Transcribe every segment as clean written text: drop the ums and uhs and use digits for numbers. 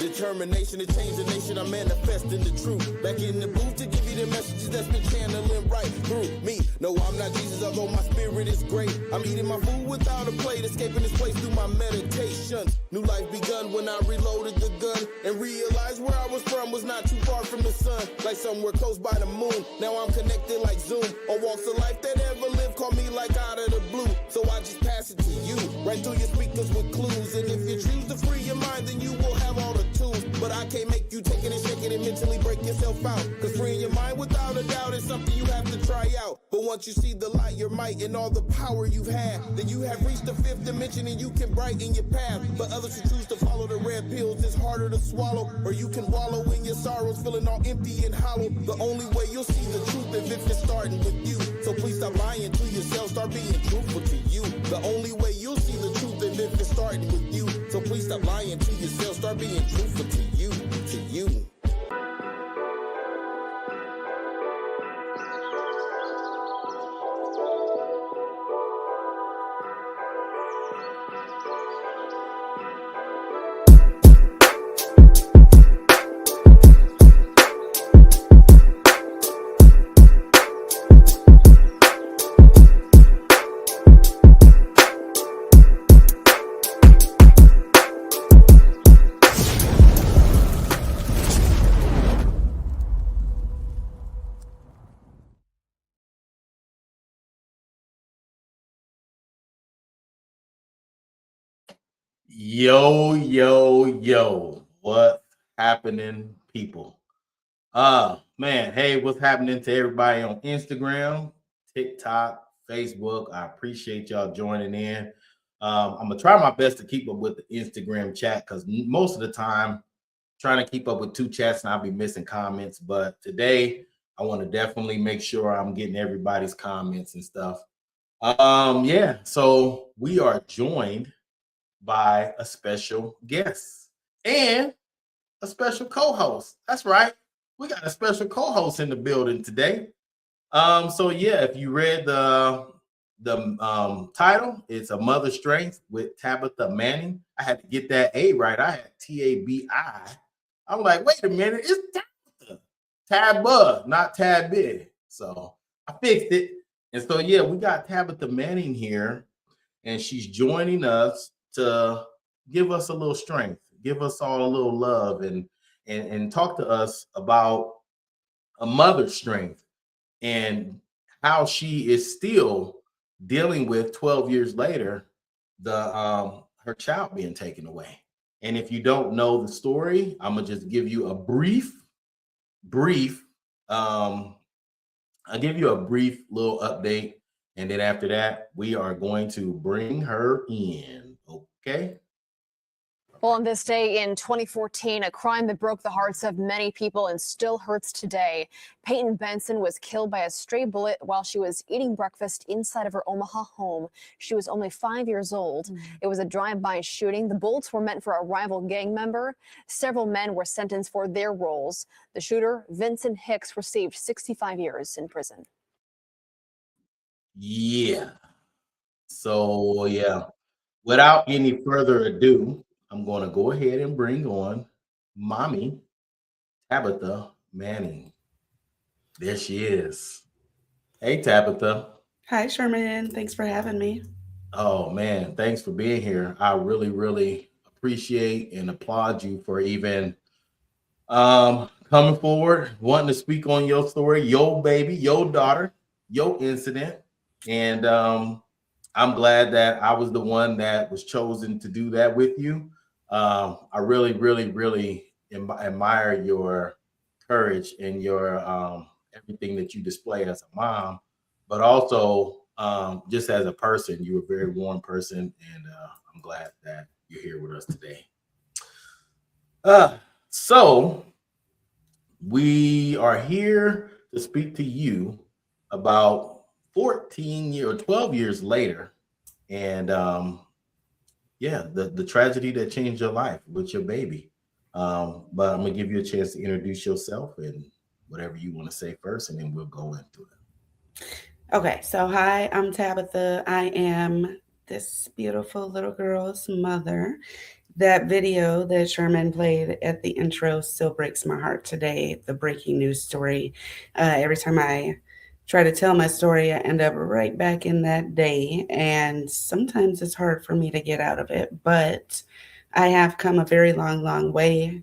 Determination to change the nation, I'm manifesting the truth. Back in the booth to give you the messages that's been channeling right through me. No, I'm not Jesus, although my spirit is great. I'm eating my food without a plate, escaping this place through my meditations. New life begun when I reloaded the gun and realized where I was from was not too far from the sun, like somewhere close by the moon. Now I'm connected like Zoom. On walks of life that ever lived, call me like out of the blue. So I just pass it to you, right through your speakers with clues. And if you choose to free your mind, then you will have all the tools. But I can't make you take it and shake it and mentally break yourself out. Cause freeing your mind without a doubt is something you have to try out. But once you see the light, your might, and all the power you've had, then you have reached the fifth dimension and you can brighten your path. But others who choose to follow the red pills, it's harder to swallow. Or you can wallow in your sorrows, feeling all empty and hollow. The only way you'll see the truth is if it's starting with you. So please stop lying to yourself, start being truthful to you. The only way you'll see the truth is if it's starting with you. So please stop lying to yourself, start being truthful to you, to you. Yo, what's happening, people? Man, hey, what's happening to everybody on Instagram, TikTok, Facebook? I appreciate y'all joining in. I'm gonna try my best to keep up with the Instagram chat because most of the time trying to keep up with two chats and I'll be missing comments. But today I want to definitely make sure I'm getting everybody's comments and stuff. Yeah, so we are joined by a special guest and a special co-host. That's right. We got a special co-host in the building today. So yeah, if you read the title, it's A Mother's Strength with Tabitha Manning. I had to get that A right. I had Tabi. I'm like, wait a minute, it's Tabitha. Tabba, not Tabby. So I fixed it. And so yeah, we got Tabitha Manning here, and she's joining us to give us a little strength, give us all a little love, and talk to us about a mother's strength and how she is still dealing with 12 years later the her child being taken away. And if you don't know the story, I'm gonna just give you a brief I'll give you a brief little update, and then after that we are going to bring her in. Okay. Well, on this day in 2014, a crime that broke the hearts of many people and still hurts today. Peyton Benson was killed by a stray bullet while she was eating breakfast inside of her Omaha home. She was only 5 years old. It was a drive-by shooting. The bullets were meant for a rival gang member. Several men were sentenced for their roles. The shooter, Vincent Hicks, received 65 years in prison. Yeah. So yeah, without any further ado, I'm going to go ahead and bring on Mommy Tabitha Manning. There she is. Hey, Tabitha. Hi, Sherman. Thanks for having me. Oh, man. Thanks for being here. I really, really appreciate and applaud you for even coming forward, wanting to speak on your story, your baby, your daughter, your incident. And I'm glad that I was the one that was chosen to do that with you. I really, really, really admire your courage and your everything that you display as a mom, but also just as a person. You're a very warm person, and I'm glad that you're here with us today. So we are here to speak to you about 14 or 12 years later, and yeah, the tragedy that changed your life with your baby. But I'm gonna give you a chance to introduce yourself and whatever you want to say first, and then we'll go into it. Okay, so hi, I'm Tabitha. I am this beautiful little girl's mother. That video that Sherman played at the intro still breaks my heart today. The breaking news story. Every time I try to tell my story, I end up right back in that day. And sometimes it's hard for me to get out of it. But I have come a very long, long way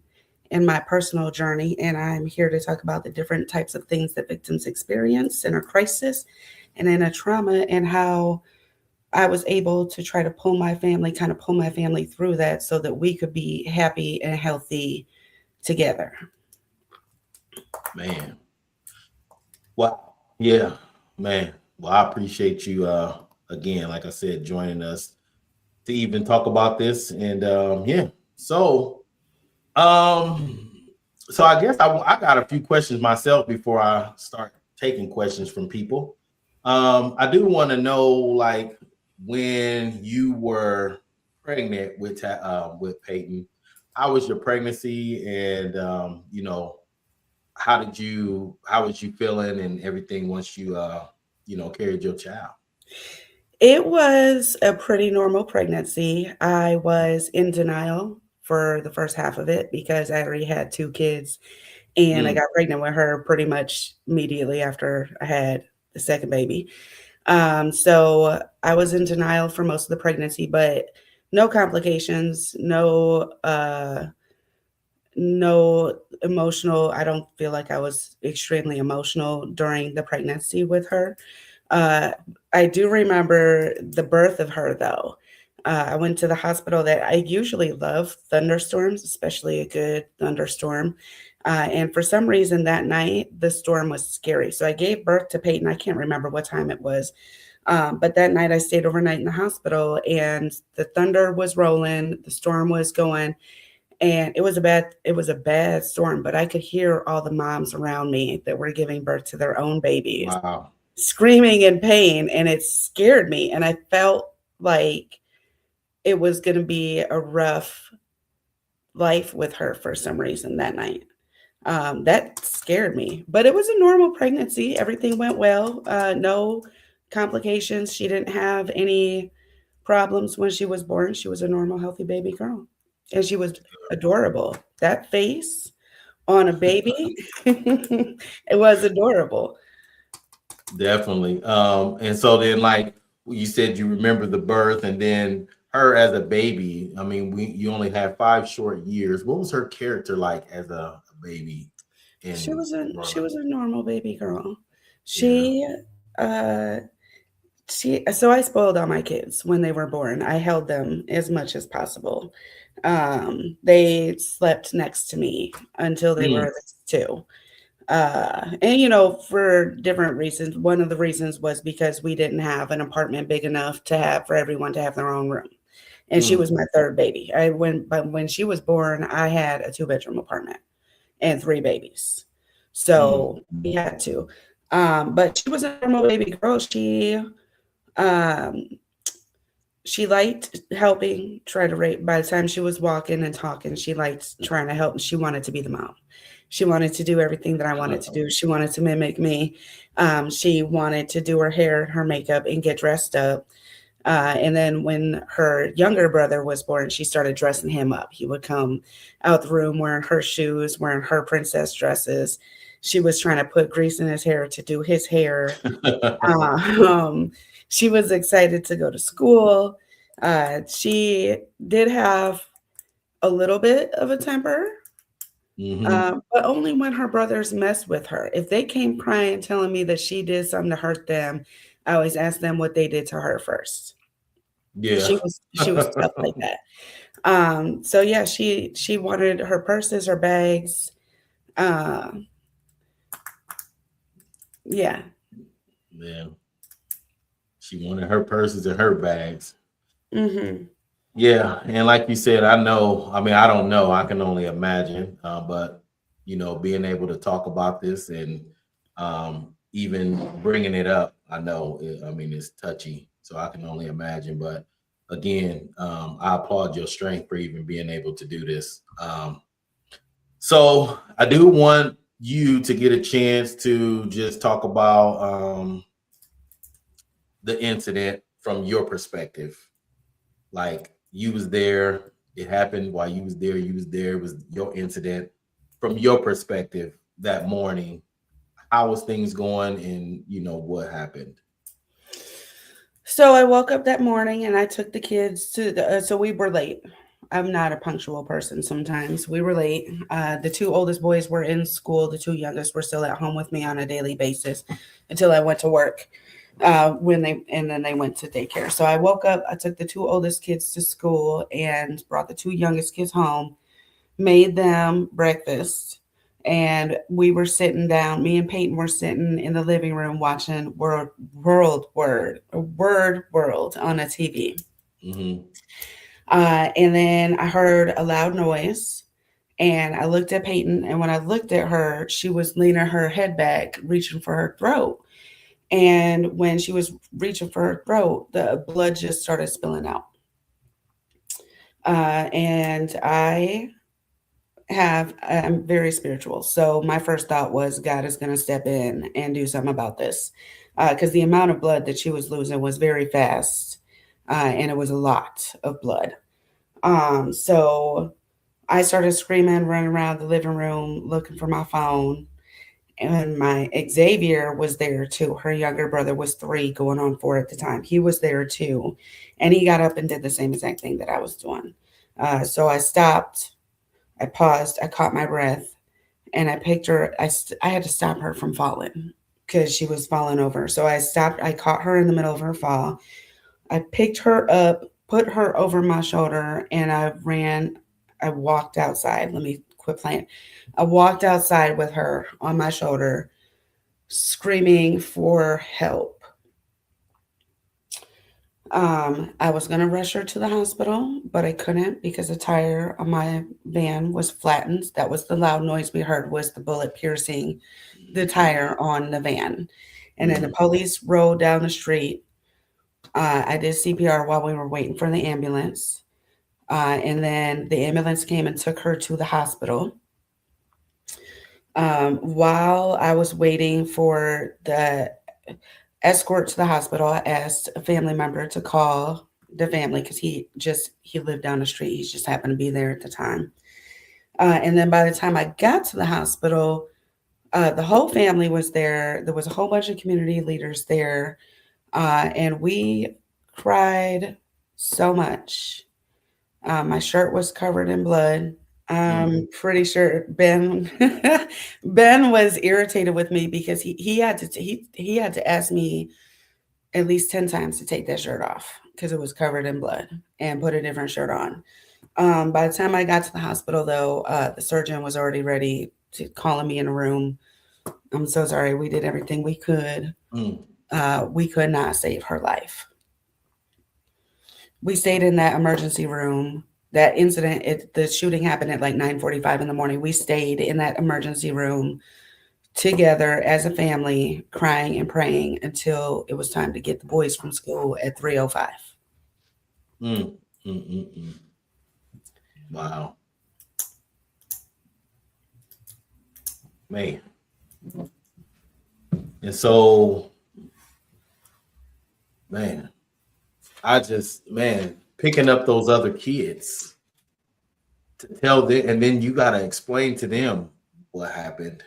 in my personal journey. And I'm here to talk about the different types of things that victims experience in a crisis and in a trauma, and how I was able to try to kind of pull my family through that so that we could be happy and healthy together. Man. Wow. Yeah, man. Well, I appreciate you again, like I said, joining us to even talk about this. And yeah. Um so I guess I got a few questions myself before I start taking questions from people. I do want to know, like, when you were pregnant with Peyton, how was your pregnancy, and how was you feeling and everything once you carried your child? It was a pretty normal pregnancy. I was in denial for the first half of it because I already had two kids, and I Mm, got pregnant with her pretty much immediately after I had the second baby. So I was in denial for most of the pregnancy, but no complications, no emotional. I don't feel like I was extremely emotional during the pregnancy with her. Uh, I do remember the birth of her, though. I went to the hospital. That I usually love thunderstorms, especially a good thunderstorm. And for some reason that night, the storm was scary. So I gave birth to Peyton. I can't remember what time it was. But that night I stayed overnight in the hospital, and the thunder was rolling, the storm was going, and it was a bad storm, but I could hear all the moms around me that were giving birth to their own babies wow. screaming in pain, and it scared me, and I felt like it was going to be a rough life with her for some reason that night. That scared me, but it was a normal pregnancy. Everything went well. No complications. She didn't have any problems when she was born. She was a normal, healthy baby girl, and she was adorable. That face on a baby, it was adorable. Definitely. And so then, like you said, you remember the birth, and then her as a baby. I mean, you only had 5 short years. What was her character like as a baby She in was a growing she up? was a normal baby girl. Yeah. She uh so I spoiled all my kids when they were born. I held them as much as possible. They slept next to me until they were Mm, at least two. And for different reasons. One of the reasons was because we didn't have an apartment big enough to have for everyone to have their own room. And she mm, was my third baby. But when she was born, I had a two-bedroom apartment and three babies. mm. So we had to. But she was a normal baby girl. Um, she liked helping, try to rate. By the time she was walking and talking, she liked trying to help. She wanted to be the mom. She wanted to do everything that I wanted to do. She wanted to mimic me. She wanted to do her hair, her makeup, and get dressed up. And then when her younger brother was born, she started dressing him up. He would come out the room wearing her shoes, wearing her princess dresses. She was trying to put grease in his hair to do his hair. Um, she was excited to go to school. She did have a little bit of a temper, Hmm. but only when her brothers messed with her. If they came crying, telling me that she did something to hurt them, I always asked them what they did to her first. Yeah. She was tough like that. So yeah, she wanted her purses, her bags. Uh, yeah. Yeah. She wanted her purses and her bags. Hmm. Yeah, and like you said, I know. I mean, I don't know. I can only imagine. But being able to talk about this and even bringing it up, I know. I mean, it's touchy, so I can only imagine. But again, I applaud your strength for even being able to do this. So I do want you to get a chance to just talk about the incident from your perspective. Like, you was there, It happened while you was there. You was there. It was your incident. From your perspective that morning, how was things going, and what happened? So I woke up that morning and I took the kids to so we were late. I'm not a punctual person sometimes. We were late. The two oldest boys were in school. The two youngest were still at home with me on a daily basis until I went to work. Then they went to daycare. So I woke up, I took the two oldest kids to school and brought the two youngest kids home, made them breakfast, and we were sitting down. Me and Peyton were sitting in the living room watching Word World on a TV. Mm-hmm. And then I heard a loud noise, and I looked at Peyton, and when I looked at her, she was leaning her head back, reaching for her throat. And when she was reaching for her throat, the blood just started spilling out. And I'm very spiritual. So my first thought was God is going to step in and do something about this. Because the amount of blood that she was losing was very fast. And it was a lot of blood. So I started screaming, running around the living room, looking for my phone. And my Xavier was there too. Her younger brother was 3 going on 4 at the time. He was there too. And he got up and did the same exact thing that I was doing. So I stopped, I paused, I caught my breath, and I picked her. I had to stop her from falling because she was falling over. So I stopped, I caught her in the middle of her fall. I picked her up, put her over my shoulder, and I walked outside. Let me quit playing. I walked outside with her on my shoulder, screaming for help. I was going to rush her to the hospital, but I couldn't because the tire on my van was flattened. That was the loud noise we heard, was the bullet piercing the tire on the van. And then the police rode down the street. I did CPR while we were waiting for the ambulance. And then the ambulance came and took her to the hospital. While I was waiting for the escort to the hospital, I asked a family member to call the family because he lived down the street. He just happened to be there at the time. And then by the time I got to the hospital, the whole family was there. There was a whole bunch of community leaders there. And we cried so much. My shirt was covered in blood. I'm pretty sure Ben was irritated with me because he had to ask me at least 10 times to take that shirt off because it was covered in blood and put a different shirt on. By the time I got to the hospital, though, the surgeon was already ready to calling me in a room. I'm so sorry. We did everything we could. We could not save her life. We stayed in that emergency room. That incident, the shooting happened at like 9:45 in the morning. We stayed in that emergency room together as a family, crying and praying until it was time to get the boys from school at 3:05. Wow. Man. And so, man, picking up those other kids to tell them, and then you got to explain to them what happened.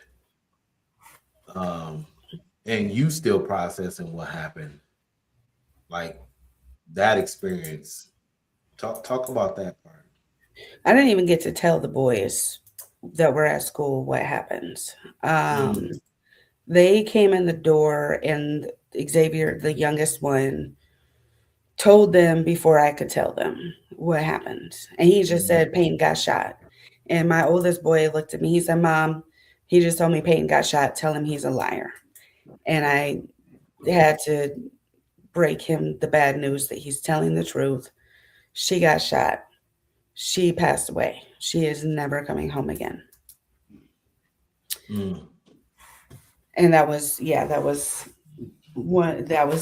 And you still processing what happened. Like that experience. Talk about that part. I didn't even get to tell the boys that were at school what happened. They came in the door and Xavier, the youngest one, told them before I could tell them what happened. And he just said Peyton got shot. And my oldest boy looked at me. He said, Mom, he just told me Peyton got shot. Tell him he's a liar. And I had to break him the bad news that he's telling the truth. She got shot. She passed away. She is never coming home again. And that was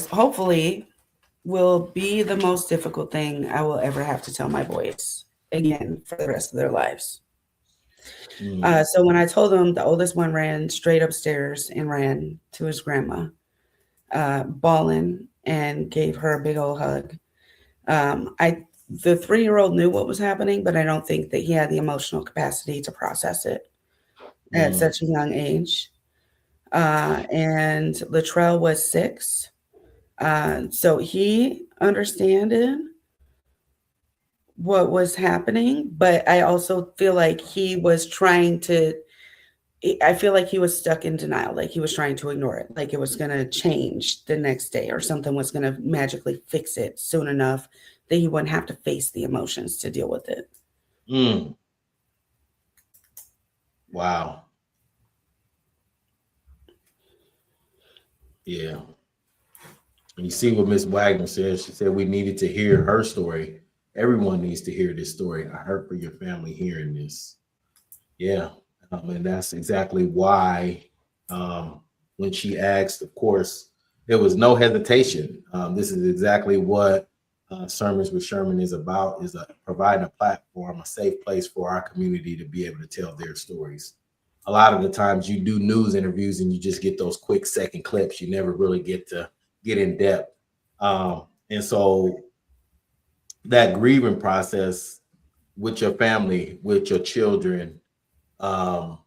hopefully will be the most difficult thing I will ever have to tell my boys again for the rest of their lives. So when I told them, the oldest one ran straight upstairs and ran to his grandma, bawling, and gave her a big old hug. I the 3-year-old knew what was happening, but I don't think that he had the emotional capacity to process it at such a young age. And Latrell was 6. So he understood what was happening, but I also feel like he was trying to, I feel like he was stuck in denial, like he was trying to ignore it, like it was going to change the next day or something was going to magically fix it soon enough that he wouldn't have to face the emotions to deal with it. Wow. Yeah. And you see what Miss Wagner said. She said we needed to hear her story. Everyone needs to hear this story. I heard for your family hearing this. Yeah. And that's exactly why when she asked, of course, there was no hesitation. This is exactly what Sermons with Sherman is about, is providing a platform, a safe place for our community to be able to tell their stories. A lot of the times you do news interviews and you just get those quick second clips. You never really get to get in depth. And so that grieving process with your family, with your children, man,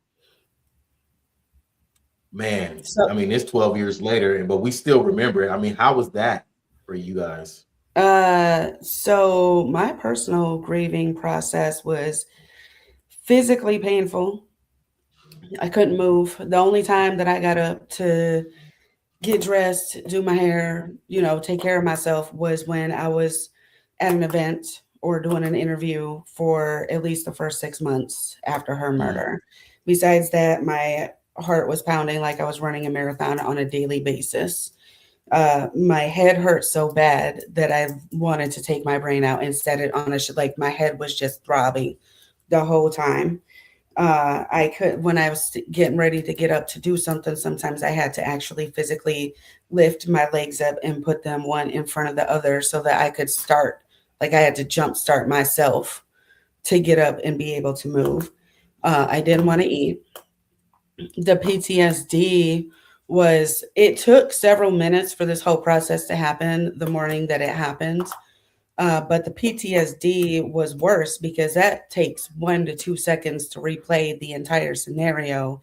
I mean, it's 12 years later, but we still remember it. I mean, how was that for you guys? So my personal grieving process was physically painful. I couldn't move. The only time that I got up to get dressed, do my hair, take care of myself was when I was at an event or doing an interview for at least the first 6 months after her murder. Besides that, my heart was pounding like I was running a marathon on a daily basis. My head hurt so bad that I wanted to take my brain out and set it on like my head was just throbbing the whole time. I could, when I was getting ready to get up to do something, sometimes I had to actually physically lift my legs up and put them one in front of the other so that I could start, like I had to jump start myself to get up and be able to move. I didn't want to eat. The PTSD it took several minutes for this whole process to happen the morning that it happened. But the PTSD was worse because that takes 1 to 2 seconds to replay the entire scenario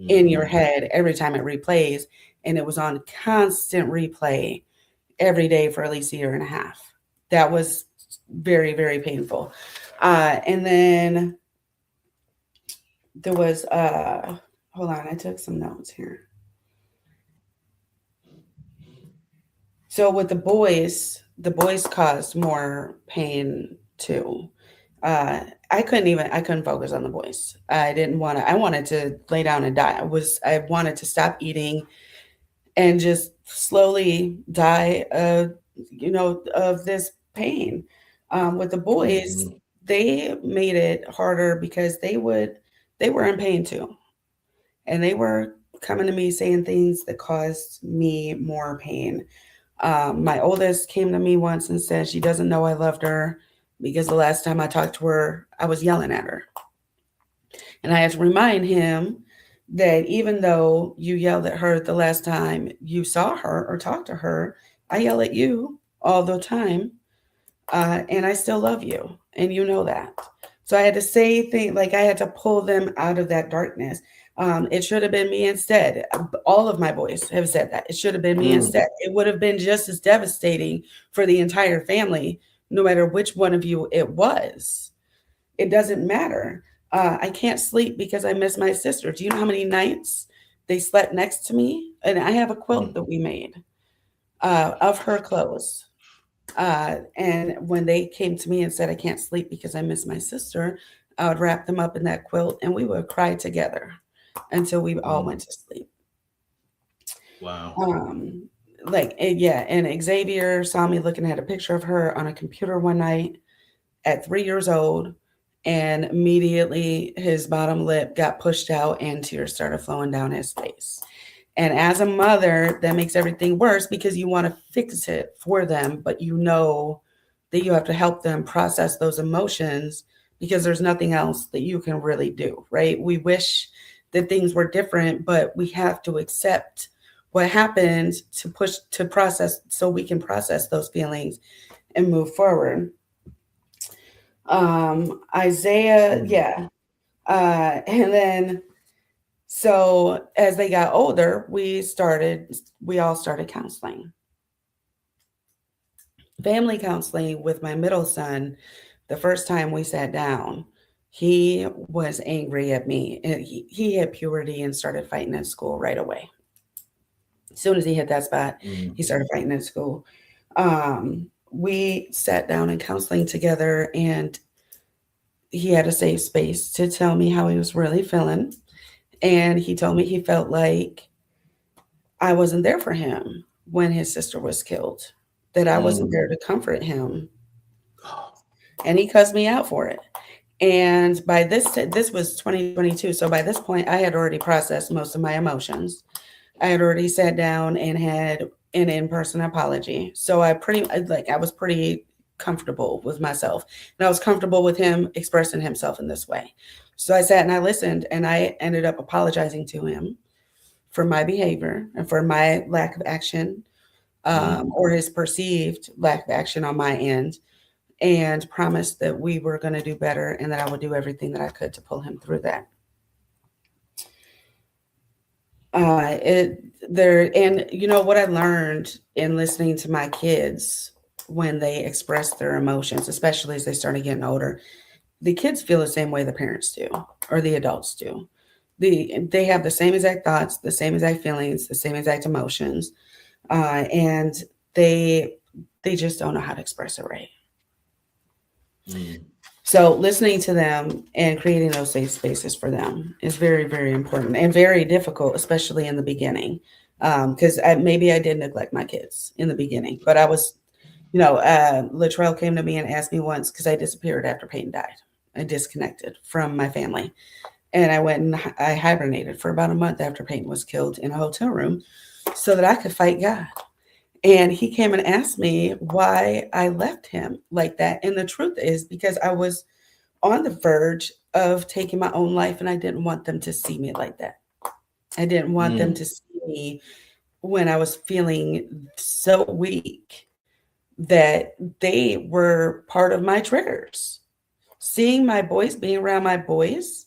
in your head every time it replays. And it was on constant replay every day for at least a year and a half. That was very, very painful. And then there was, hold on, I took some notes here. So with the boys caused more pain too. I couldn't focus on the boys. I wanted to lay down and die. I wanted to stop eating and just slowly die of this pain. With the boys, they made it harder because they were in pain too. And they were coming to me saying things that caused me more pain. My oldest came to me once and said she doesn't know I loved her because the last time I talked to her, I was yelling at her. And I had to remind him that even though you yelled at her the last time you saw her or talked to her, I yell at you all the time. And I still love you. And you know that. So I had to say things like I had to pull them out of that darkness. It should have been me instead. All of my boys have said that. It should have been me instead. It would have been just as devastating for the entire family, no matter which one of you it was. It doesn't matter. I can't sleep because I miss my sister. Do you know how many nights they slept next to me? And I have a quilt that we made of her clothes. And when they came to me and said, I can't sleep because I miss my sister, I would wrap them up in that quilt and we would cry together until we all went to sleep. Wow. And Xavier saw me looking at a picture of her on a computer one night at 3 years old, and immediately his bottom lip got pushed out and tears started flowing down his face. And as a mother, that makes everything worse because you want to fix it for them, but you know that you have to help them process those emotions because there's nothing else that you can really do, right? We wish that things were different, but we have to accept what happened to process so we can process those feelings and move forward. Isaiah, yeah. And then so as they got older, we all started counseling. Family counseling with my middle son. The first time we sat down, he was angry at me. And he hit puberty and started fighting at school right away. As soon as he hit that spot, he started fighting at school. We sat down in counseling together, and he had a safe space to tell me how he was really feeling. And he told me he felt like I wasn't there for him when his sister was killed, that I wasn't there to comfort him. And he cussed me out for it. And by this was 2022. So by this point, I had already processed most of my emotions. I had already sat down and had an in-person apology. So I was pretty comfortable with myself, and I was comfortable with him expressing himself in this way. So I sat and I listened, and I ended up apologizing to him for my behavior and for my lack of action, or his perceived lack of action on my end, and promised that we were going to do better and that I would do everything that I could to pull him through that. And you know what I learned in listening to my kids when they express their emotions, especially as they started getting older, the kids feel the same way the parents do, or the adults do. They have the same exact thoughts, the same exact feelings, the same exact emotions, and they just don't know how to express it right. So listening to them and creating those safe spaces for them is very, very important and very difficult, especially in the beginning. Because maybe I did neglect my kids in the beginning, but I was, Latrell came to me and asked me once, because I disappeared after Peyton died. I disconnected from my family. And I went and I hibernated for about a month after Peyton was killed in a hotel room so that I could fight God. And he came and asked me why I left him like that. And the truth is because I was on the verge of taking my own life, and I didn't want them to see me like that. I didn't want them to see me when I was feeling so weak that they were part of my triggers. Seeing my boys, being around my boys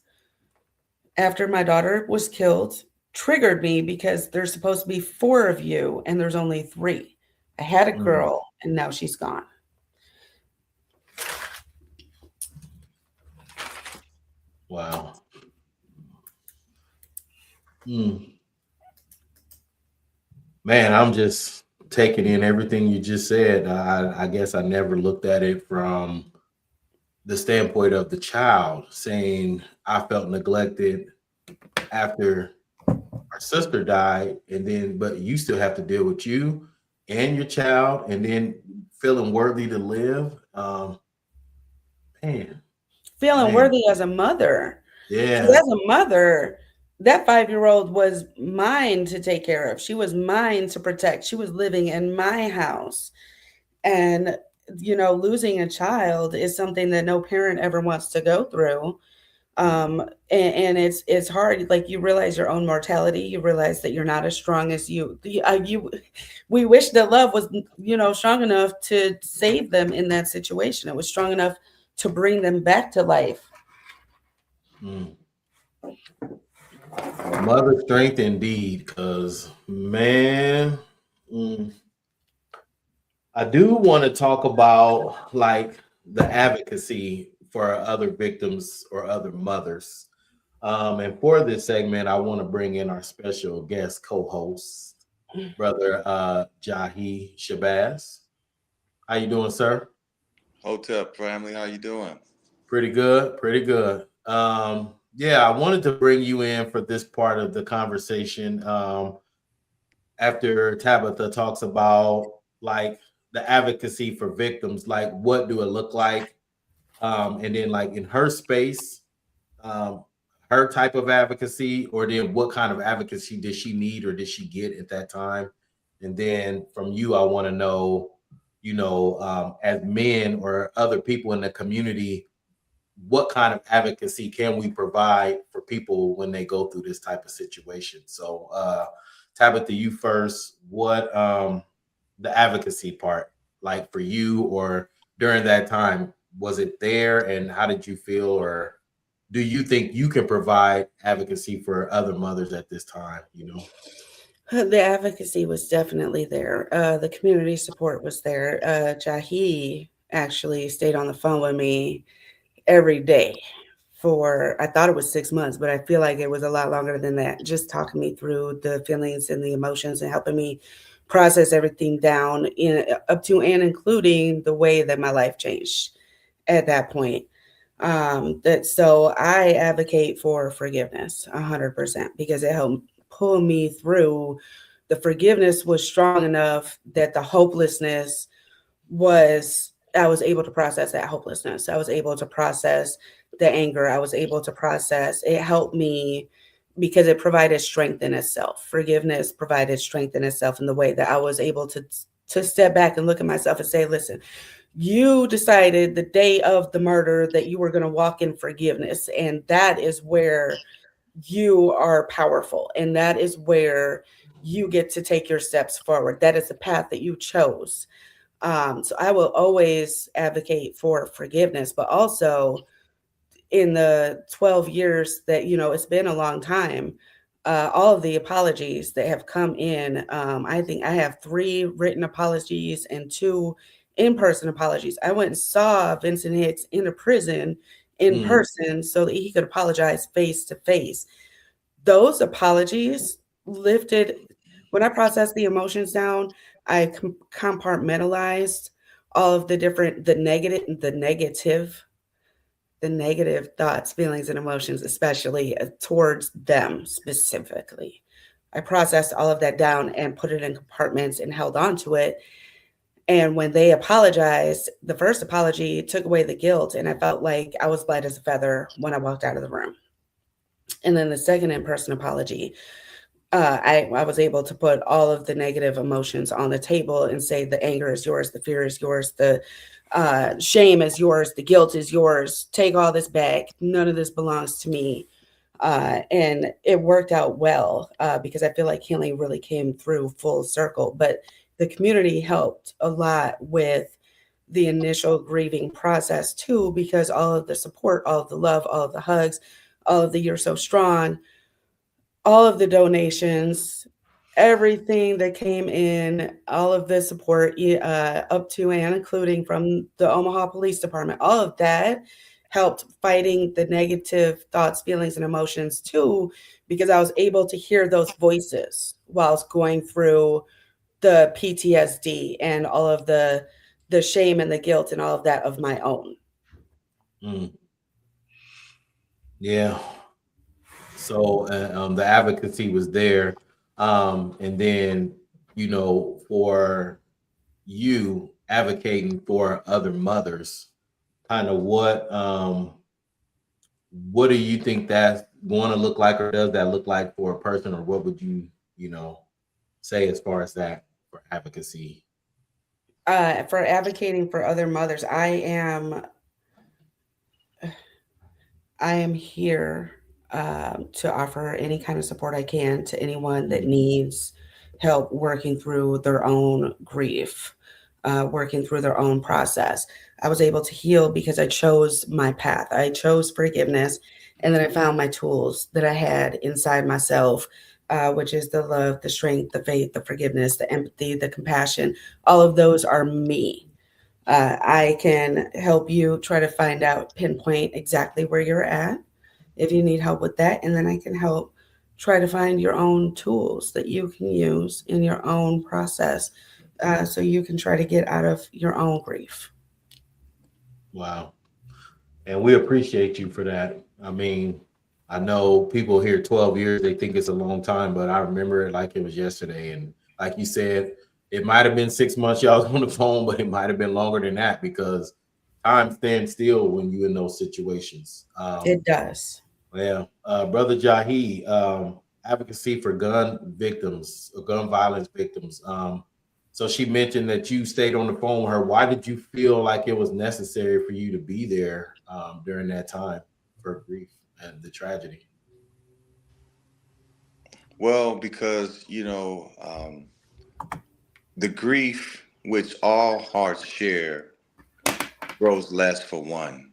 after my daughter was killed triggered me, because there's supposed to be 4 of you and there's only 3. I had a girl and now she's gone. Wow. Man, I'm just taking in everything you just said. I guess I never looked at it from the standpoint of the child saying, I felt neglected after our sister died, but you still have to deal with you and your child, and then feeling worthy to live. Feeling worthy as a mother. Yeah. As a mother, that 5-year-old was mine to take care of. She was mine to protect. She was living in my house. And, losing a child is something that no parent ever wants to go through. And it's hard. Like, you realize your own mortality. You realize that you're not as strong as we wish that love was, strong enough to save them in that situation. It was strong enough to bring them back to life. Mother strength indeed, because man, I do want to talk about like the advocacy for other victims or other mothers. And for this segment, I want to bring in our special guest co-host, Brother Jahi Shabazz. How you doing, sir? Hotep family, how you doing? Pretty good, pretty good. Yeah, I wanted to bring you in for this part of the conversation. After Tabitha talks about like the advocacy for victims, like what do it look like? And then like in her space, her type of advocacy, or then what kind of advocacy did she need or did she get at that time? And then from you, I want to know, as men or other people in the community, what kind of advocacy can we provide for people when they go through this type of situation? So Tabitha, you first. What the advocacy part like for you, or during that time, was it there, and how did you feel, or do you think you can provide advocacy for other mothers at this time? The advocacy was definitely there. The community support was there. Jahi actually stayed on the phone with me every day for, I thought it was 6 months, but I feel like it was a lot longer than that. Just talking me through the feelings and the emotions and helping me process everything down up to and including the way that my life changed at that point. So I advocate for forgiveness 100% because it helped pull me through. The forgiveness was strong enough that the hopelessness I was able to process that hopelessness. I was able to process the anger. I was able to process. It helped me because it provided strength in itself. Forgiveness provided strength in itself in the way that I was able to step back and look at myself and say, listen, you decided the day of the murder that you were going to walk in forgiveness. And that is where you are powerful. And that is where you get to take your steps forward. That is the path that you chose. So I will always advocate for forgiveness, but also in the 12 years that, it's been a long time, all of the apologies that have come in, I think I have 3 written apologies and 2 in-person apologies. I went and saw Vincent Hicks in a prison in person so that he could apologize face to face. Those apologies lifted, when I processed the emotions down, I compartmentalized all of the negative thoughts, feelings, and emotions, especially towards them specifically. I processed all of that down and put it in compartments and held on to it. And when they apologized, the first apology took away the guilt, and I felt like I was light as a feather when I walked out of the room. And then the second in-person apology, I was able to put all of the negative emotions on the table and say the anger is yours, the fear is yours, the shame is yours, the guilt is yours. Take all this back. None of this belongs to me. And it worked out well because I feel like healing really came through full circle. But the community helped a lot with the initial grieving process too, because all of the support, all of the love, all of the hugs, all of the "you're so strong," all of the donations, everything that came in, all of the support up to and including from the Omaha Police Department, all of that helped fighting the negative thoughts, feelings, and emotions too, because I was able to hear those voices while I was going through the PTSD and all of the shame and the guilt and all of that of my own. Yeah. So the advocacy was there. And then, for you advocating for other mothers, kind of what do you think that's going to look like, or does that look like for a person, or what would you, say as far as that for advocacy? For advocating for other mothers, I am here to offer any kind of support I can to anyone that needs help working through their own grief, working through their own process. I was able to heal because I chose my path. I chose forgiveness, and then I found my tools that I had inside myself, which is the love, the strength, the faith, the forgiveness, the empathy, the compassion. All of those are me. I can help you try to find out, pinpoint exactly where you're at if you need help with that. And then I can help try to find your own tools that you can use in your own process so you can try to get out of your own grief. Wow. And we appreciate you for that. I mean, I know people hear 12 years, they think it's a long time, but I remember it like it was yesterday. And like you said, it might have been 6 months y'all was on the phone, but it might have been longer than that because time stands still when you're in those situations. It does. Yeah. Brother Jahi, advocacy for gun victims, gun violence victims. So she mentioned that you stayed on the phone with her. Why did you feel like it was necessary for you to be there during that time for grief and the tragedy? Well, because, the grief which all hearts share grows less for one.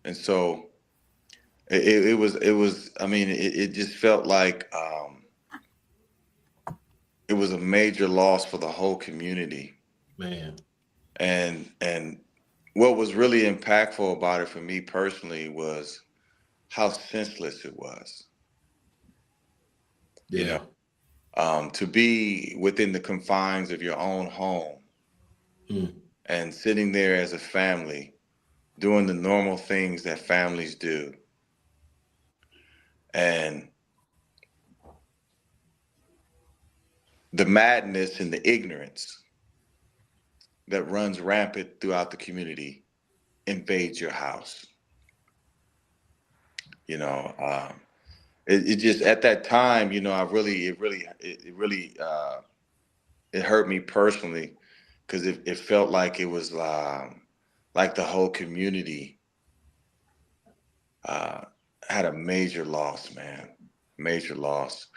And so it was, I mean, it just felt like it was a major loss for the whole community. Man. And what was really impactful about it for me personally was how senseless it was. Yeah. You know, to be within the confines of your own home and sitting there as a family doing the normal things that families do. And the madness and the ignorance that runs rampant throughout the community invades your house. You know, it just at that time, you know, it hurt me personally because it felt like it was like the whole community had a major loss, man, major loss.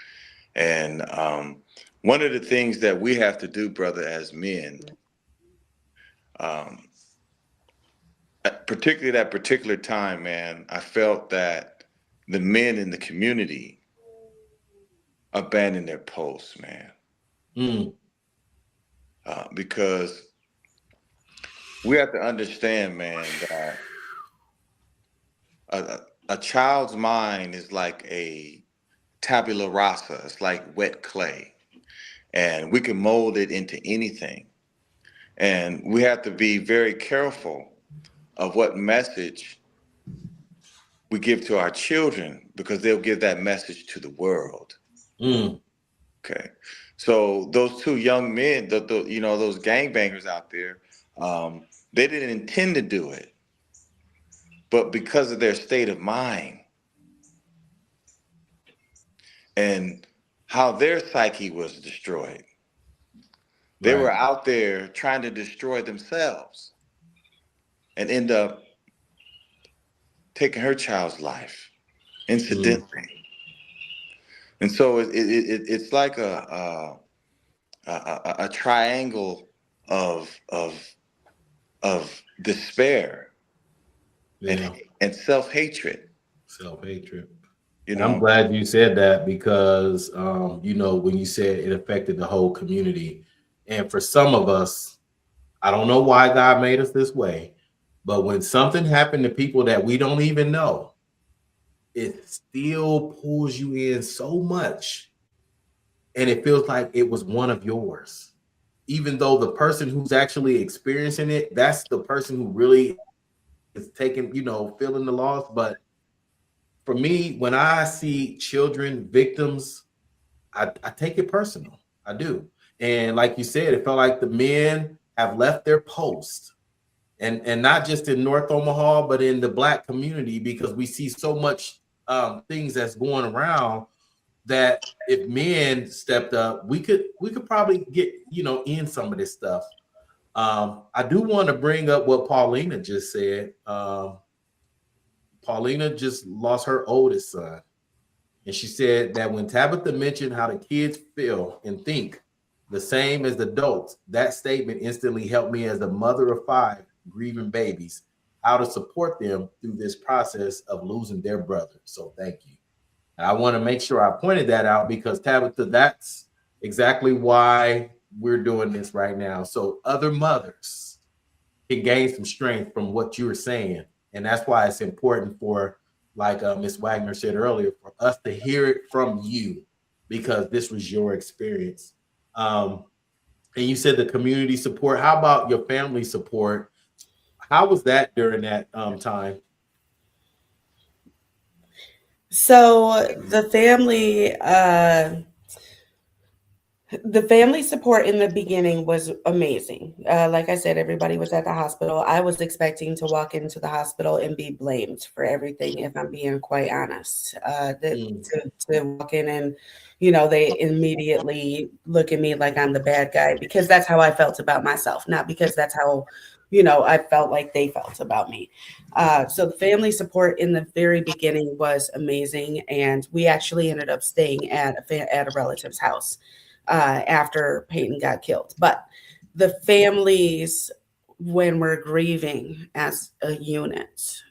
And one of the things that we have to do, brother, as men, particularly that particular time, man, I felt that the men in the community abandoned their posts, man. Because we have to understand, man, that a child's mind is like a tabula rasa. It's like wet clay, and we can mold it into anything. And we have to be very careful of what message we give to our children, because they'll give that message to the world. Okay. So those two young men, you know, those gangbangers out there, they didn't intend to do it, but because of their state of mind and how their psyche was destroyed, they were out there trying to destroy themselves and end up taking her child's life incidentally. And so it's like a triangle of despair and self-hatred. Self-hatred. You And know, I'm glad you said that because, you know, when you said it affected the whole community, and for some of us, I don't know why God made us this way, but when something happened to people that we don't even know, it still pulls you in so much, and it feels like it was one of yours, even though the person who's actually experiencing it, that's the person who really is taking, you know, feeling the loss. But for me, when I see children victims, I take it personal. I do. And like you said, it felt like the men have left their post, and not just in North Omaha, but in the Black community, because we see so much things that's going around that if men stepped up, we could probably get, you know, in some of this stuff. I do want to bring up what Paulina just said. Paulina just lost her oldest son. And she said that when Tabitha mentioned how the kids feel and think the same as the adults, that statement instantly helped me as a mother of 5 grieving babies, how to support them through this process of losing their brother. So thank you. And I want to make sure I pointed that out because Tabitha, that's exactly why we're doing this right now. So other mothers can gain some strength from what you were saying. And that's why it's important for, like Ms. Wagner said earlier, for us to hear it from you, because this was your experience. And you said the community support. How about your family support? How was that during that time? So the family support in the beginning was amazing. Like I said, everybody was at the hospital. I was expecting to walk into the hospital and be blamed for everything, if I'm being quite honest. To walk in and, you know, they immediately look at me like I'm the bad guy, because that's how I felt about myself, not because that's how, you know, I felt like they felt about me. So the family support in the very beginning was amazing. And we actually ended up staying at a relative's house after Peyton got killed. But the families when we're grieving as a unit,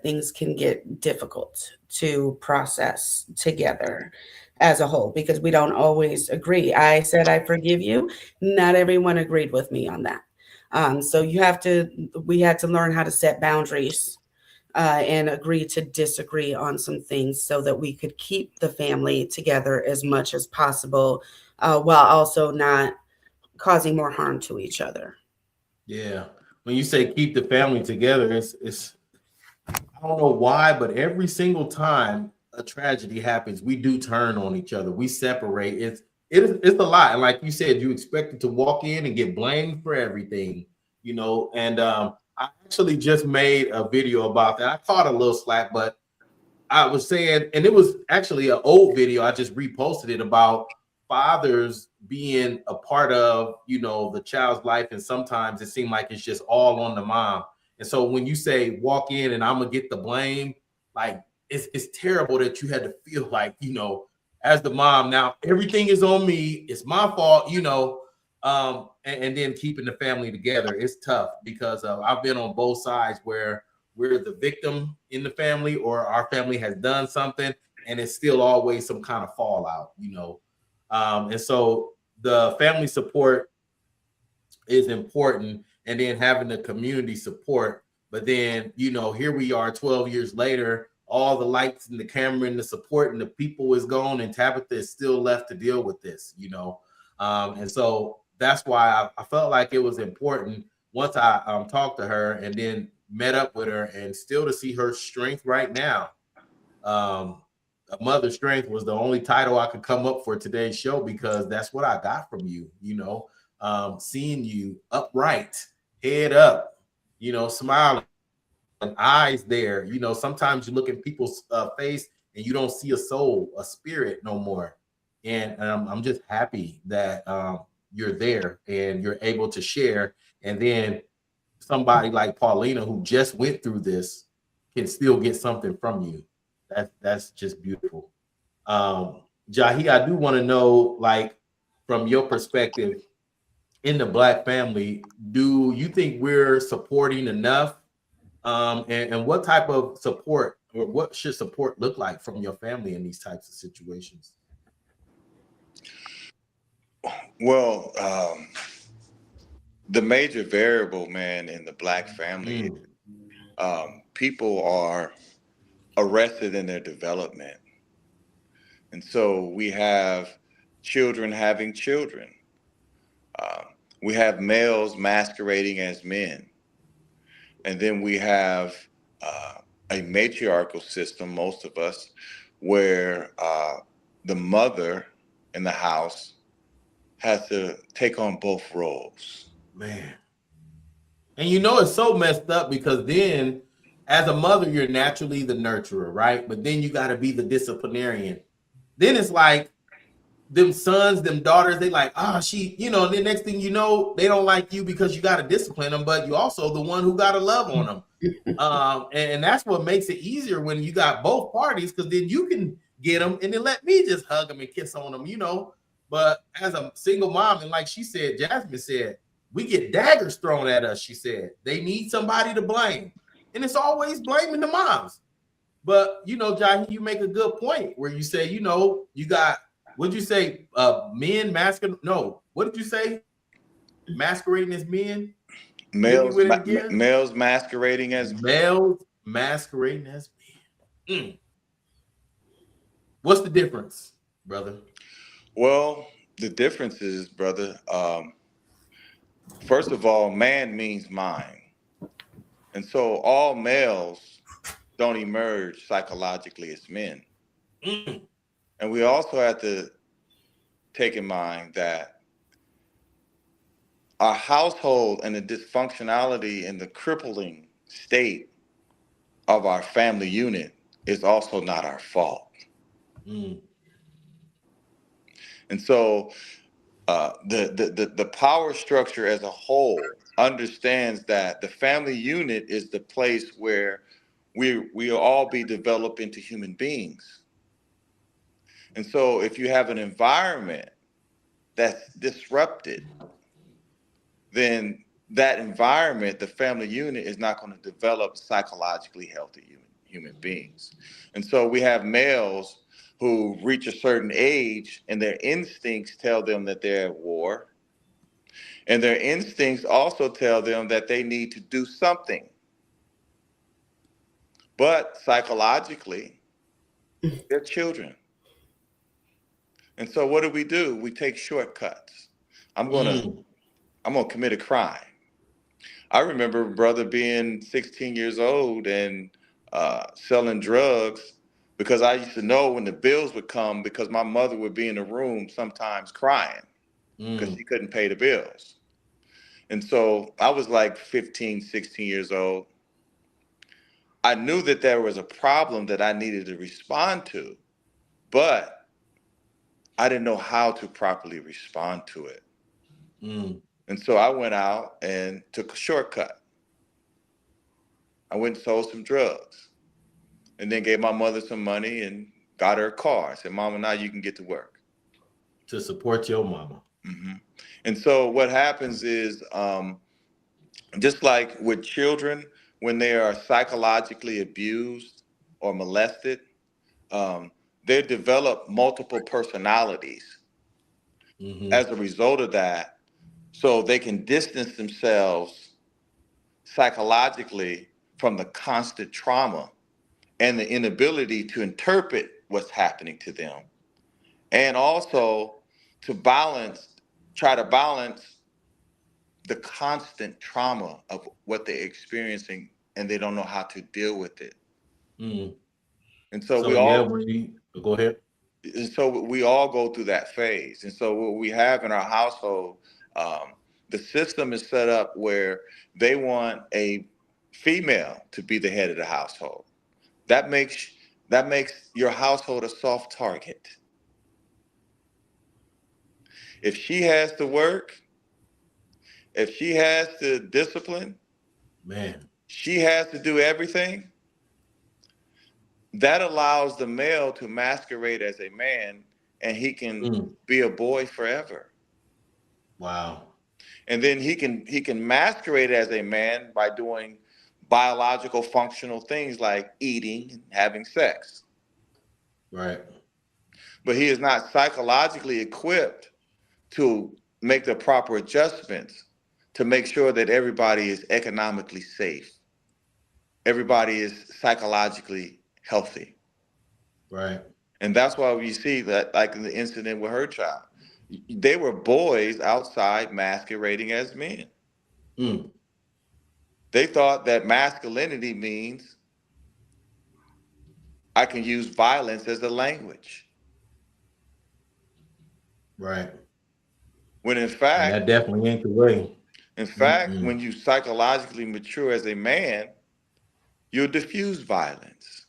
things can get difficult to process together as a whole because we don't always agree. I said I forgive you. Not everyone agreed with me on that. So we had to learn how to set boundaries and agree to disagree on some things so that we could keep the family together as much as possible, while also not causing more harm to each other. Yeah. When you say keep the family together, it's I don't know why, but every single time a tragedy happens, we do turn on each other. We separate. It's a lot. And like you said, you expected to walk in and get blamed for everything, you know. And I actually just made a video about that. I caught a little slack, but I was saying, and it was actually an old video. I just reposted it about fathers being a part of, you know, the child's life, and sometimes it seemed like it's just all on the mom. And so when you say walk in and I'm gonna get the blame, like it's terrible that you had to feel like, you know, as the mom, now everything is on me. It's my fault, you know. And then keeping the family together, it's tough because I've been on both sides where we're the victim in the family or our family has done something and it's still always some kind of fallout, you know. And so the family support is important, and then having the community support. But then, you know, here we are 12 years later, all the lights and the camera and the support and the people is gone, and Tabitha is still left to deal with this, you know. And so that's why I felt like it was important once I talked to her and then met up with her, and still to see her strength right now. Um, a mother's strength was the only title I could come up for today's show because that's what I got from you, you know, seeing you upright, head up, you know, smiling, eyes there. You know, sometimes you look at people's face and you don't see a soul, a spirit no more. And I'm just happy that you're there and you're able to share. And then somebody like Paulina, who just went through this, can still get something from you. That's just beautiful. Jahi, I do want to know, like, from your perspective in the Black family, do you think we're supporting enough? And what type of support or what should support look like from your family in these types of situations? Well, the major variable, man, in the Black family, Mm, people are arrested in their development. And so we have children having children. Um, we have males masquerading as men. And then we have uh, a matriarchal system, most of us, where the mother in the house has to take on both roles. man. And you know it's so messed up because then as a mother, you're naturally the nurturer, right? But then you got to be the disciplinarian. Then it's like them sons, them daughters, they like, she, you know, the next thing you know, they don't like you because you got to discipline them, but you also the one who got to love on them. And that's what makes it easier when you got both parties, because then you can get them and then let me just hug them and kiss on them, you know. But as a single mom, and like she said, Jasmine said, we get daggers thrown at us. She said they need somebody to blame, and it's always blaming the moms. But you know, Jahi, you make a good point where you say, you know, you got what'd you say, men masquerading? No, what did you say? Masquerading as men? Hit me with it again. Males masquerading as Males masquerading as men. Mm. What's the difference, brother? well. The difference is, brother. First of all, man means mine, and so all males don't emerge psychologically as men. Mm. And we also have to take in mind that our household and the dysfunctionality and the crippling state of our family unit is also not our fault. Mm. And so the power structure as a whole understands that the family unit is the place where we'll all be developed into human beings. And so if you have an environment that's disrupted, then that environment, the family unit, is not going to develop psychologically healthy human beings. And so we have males who reach a certain age and their instincts tell them that they're at war. And their instincts also tell them that they need to do something. But psychologically, they're children. And so what do? We take shortcuts. I'm gonna commit a crime. I remember brother being 16 years old and selling drugs because I used to know when the bills would come because my mother would be in the room sometimes crying because she couldn't pay the bills. And so I was like 15, 16 years old. I knew that there was a problem that I needed to respond to, but I didn't know how to properly respond to it. And so I went out and took a shortcut. I went and sold some drugs and then gave my mother some money and got her a car. I said, Mama, now you can get to work. To support your mama. Mm-hmm. And so what happens is, just like with children, when they are psychologically abused or molested, they develop multiple personalities as a result of that. So they can distance themselves psychologically from the constant trauma and the inability to interpret what's happening to them. And also to try to balance the constant trauma of what they're experiencing, and they don't know how to deal with it. And so go ahead. And so we all go through that phase. And so what we have in our household, the system is set up where they want a female to be the head of the household. That makes your household a soft target. If she has to work, if she has to discipline, she has to do everything. That allows the male to masquerade as a man, and he can be a boy forever. Wow. And then he can masquerade as a man by doing biological functional things like eating and having sex. Right. But he is not psychologically equipped to make the proper adjustments to make sure that everybody is economically safe. Everybody is psychologically healthy. Right. And that's why we see that, like in the incident with her child, they were boys outside masquerading as men. They thought that masculinity means I can use violence as a language. Right. When in fact, and that definitely ain't the way. In fact, when you psychologically mature as a man, you'll diffuse violence.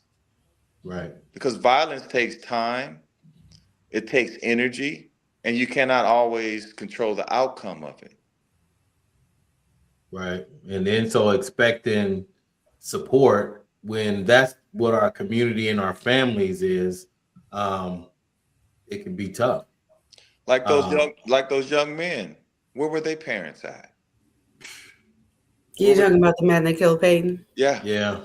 Right. Because violence takes time, it takes energy, and you cannot always control the outcome of it. Right. And then so expecting support when that's what our community and our families is, it can be tough. Like those young men, where were their parents at? You're talking about the man that killed Peyton? Yeah. Yeah.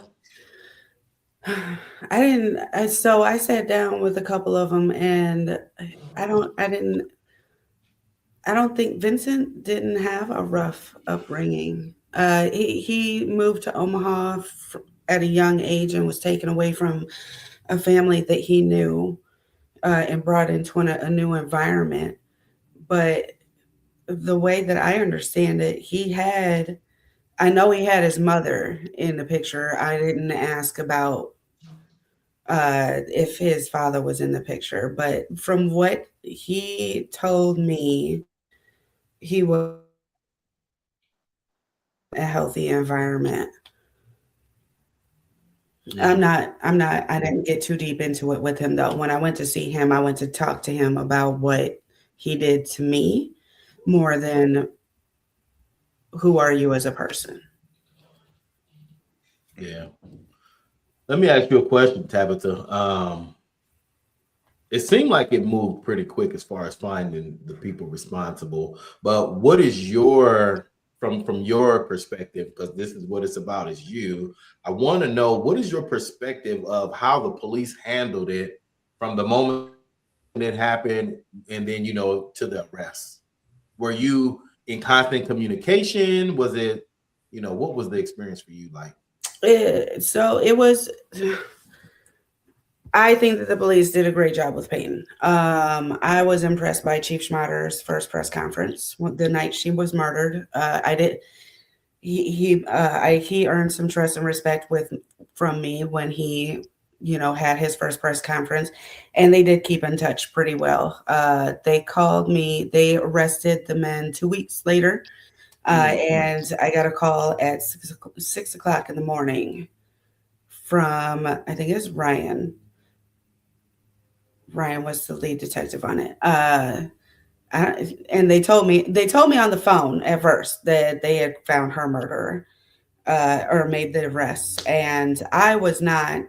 So I sat down with a couple of them, and I don't think Vincent didn't have a rough upbringing. He moved to Omaha at a young age and was taken away from a family that he knew and brought into a new environment. But the way that I understand it, I know he had his mother in the picture. I didn't ask about if his father was in the picture, but from what he told me, he was a healthy environment. Yeah. I didn't get too deep into it with him though. When I went to see him, I went to talk to him about what he did to me more than who are you as a person. Yeah. Let me ask you a question, Tabitha. It seemed like it moved pretty quick as far as finding the people responsible, but what is your from your perspective, because this is what it's about, is you. I want to know, what is your perspective of how the police handled it from the moment it happened and then, you know, to the arrest? Were you in constant communication? Was it, you know, what was the experience for you like? So it was. I think that the police did a great job with Peyton. I was impressed by Chief Schmatter's first press conference the night she was murdered. I did. He earned some trust and respect from me when he, you know, had his first press conference, and they did keep in touch pretty well. They called me. They arrested the men 2 weeks later, and I got a call at 6 o'clock in the morning from, I think it was Ryan. Ryan was the lead detective on it. And they told me on the phone at first that they had found her murderer, or made the arrest. And I was not,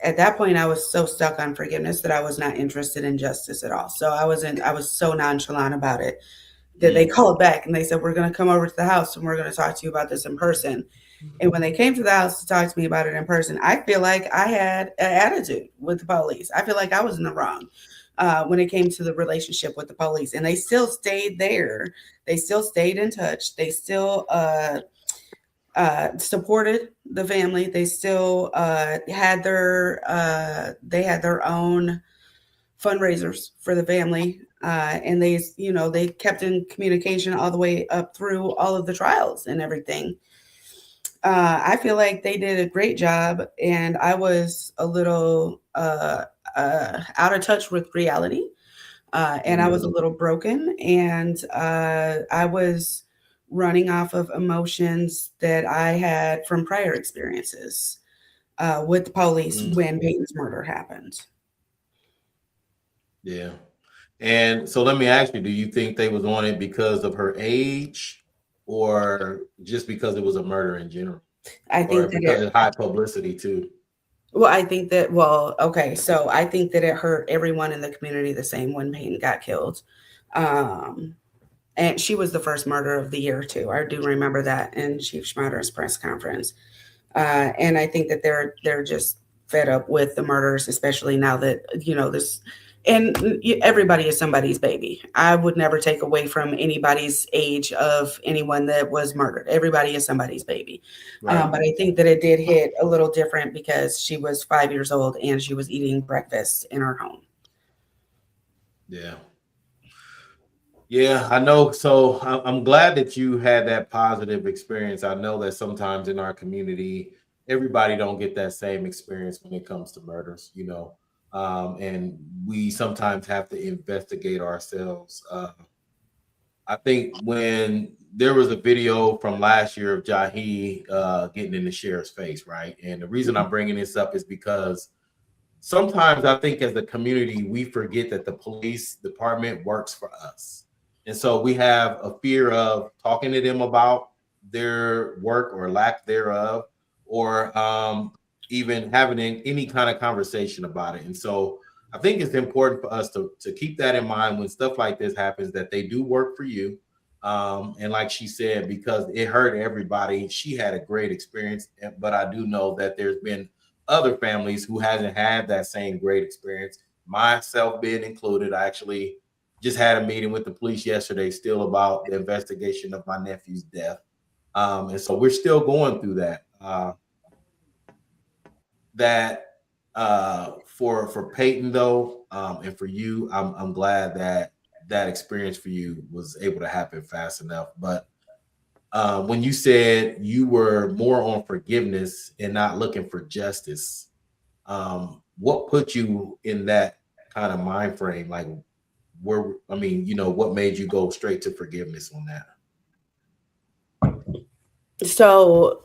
at that point, I was so stuck on forgiveness that I was not interested in justice at all. So I was so nonchalant about it that they called back and they said, we're going to come over to the house and we're going to talk to you about this in person. And when they came to the house to talk to me about it in person, I feel like I had an attitude with the police. I feel like I was in the wrong when it came to the relationship with the police. And they still stayed there. They still stayed in touch. They still supported the family. They still had their own fundraisers for the family. And they kept in communication all the way up through all of the trials and everything. I feel like they did a great job, and I was a little out of touch with reality, and I was a little broken, and I was running off of emotions that I had from prior experiences with the police when Peyton's murder happened. Yeah. And so let me ask you, do you think they was on it because of her age, or just because it was a murder in general? I think because of high publicity too. Well, I think that, okay, so I think that it hurt everyone in the community the same when Peyton got killed. And she was the first murder of the year too. I do remember that in Chief Schmatter's press conference. And I think that they're just fed up with the murders, especially now that, you know, and everybody is somebody's baby. I would never take away from anybody's age of anyone that was murdered. Everybody is somebody's baby. Right. But I think that it did hit a little different because she was 5 years old and she was eating breakfast in her home. Yeah. Yeah, I know. So I'm glad that you had that positive experience. I know that sometimes in our community, everybody don't get that same experience when it comes to murders, you know. And we sometimes have to investigate ourselves. I think when there was a video from last year of Jahi getting in the sheriff's face, right? And the reason I'm bringing this up is because sometimes I think as a community, we forget that the police department works for us. And so we have a fear of talking to them about their work or lack thereof, or even having any kind of conversation about it. And so I think it's important for us to keep that in mind when stuff like this happens, that they do work for you. And like she said, because it hurt everybody, she had a great experience. But I do know that there's been other families who hasn't had that same great experience, myself being included. I actually just had a meeting with the police yesterday still about the investigation of my nephew's death. And so we're still going through that. For Peyton though, and for you, I'm glad that experience for you was able to happen fast enough. But when you said you were more on forgiveness and not looking for justice, what put you in that kind of mind frame? Like, what made you go straight to forgiveness on that? So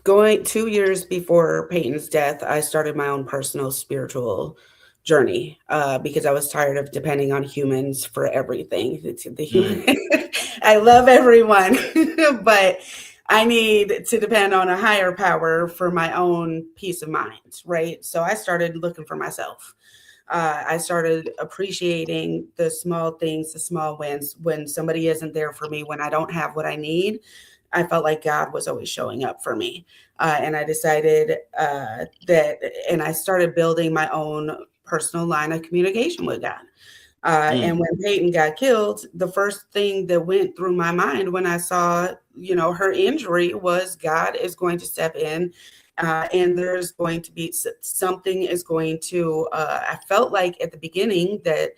going 2 years before Peyton's death, I started my own personal spiritual journey because I was tired of depending on humans for everything. I love everyone, but I need to depend on a higher power for my own peace of mind, right? So I started looking for myself. I started appreciating the small things, the small wins, when somebody isn't there for me, when I don't have what I need. I felt like God was always showing up for me. And I decided and I started building my own personal line of communication with God. And when Peyton got killed, the first thing that went through my mind when I saw, her injury was God is going to step in. And there's going to be something is going to, I felt like at the beginning that,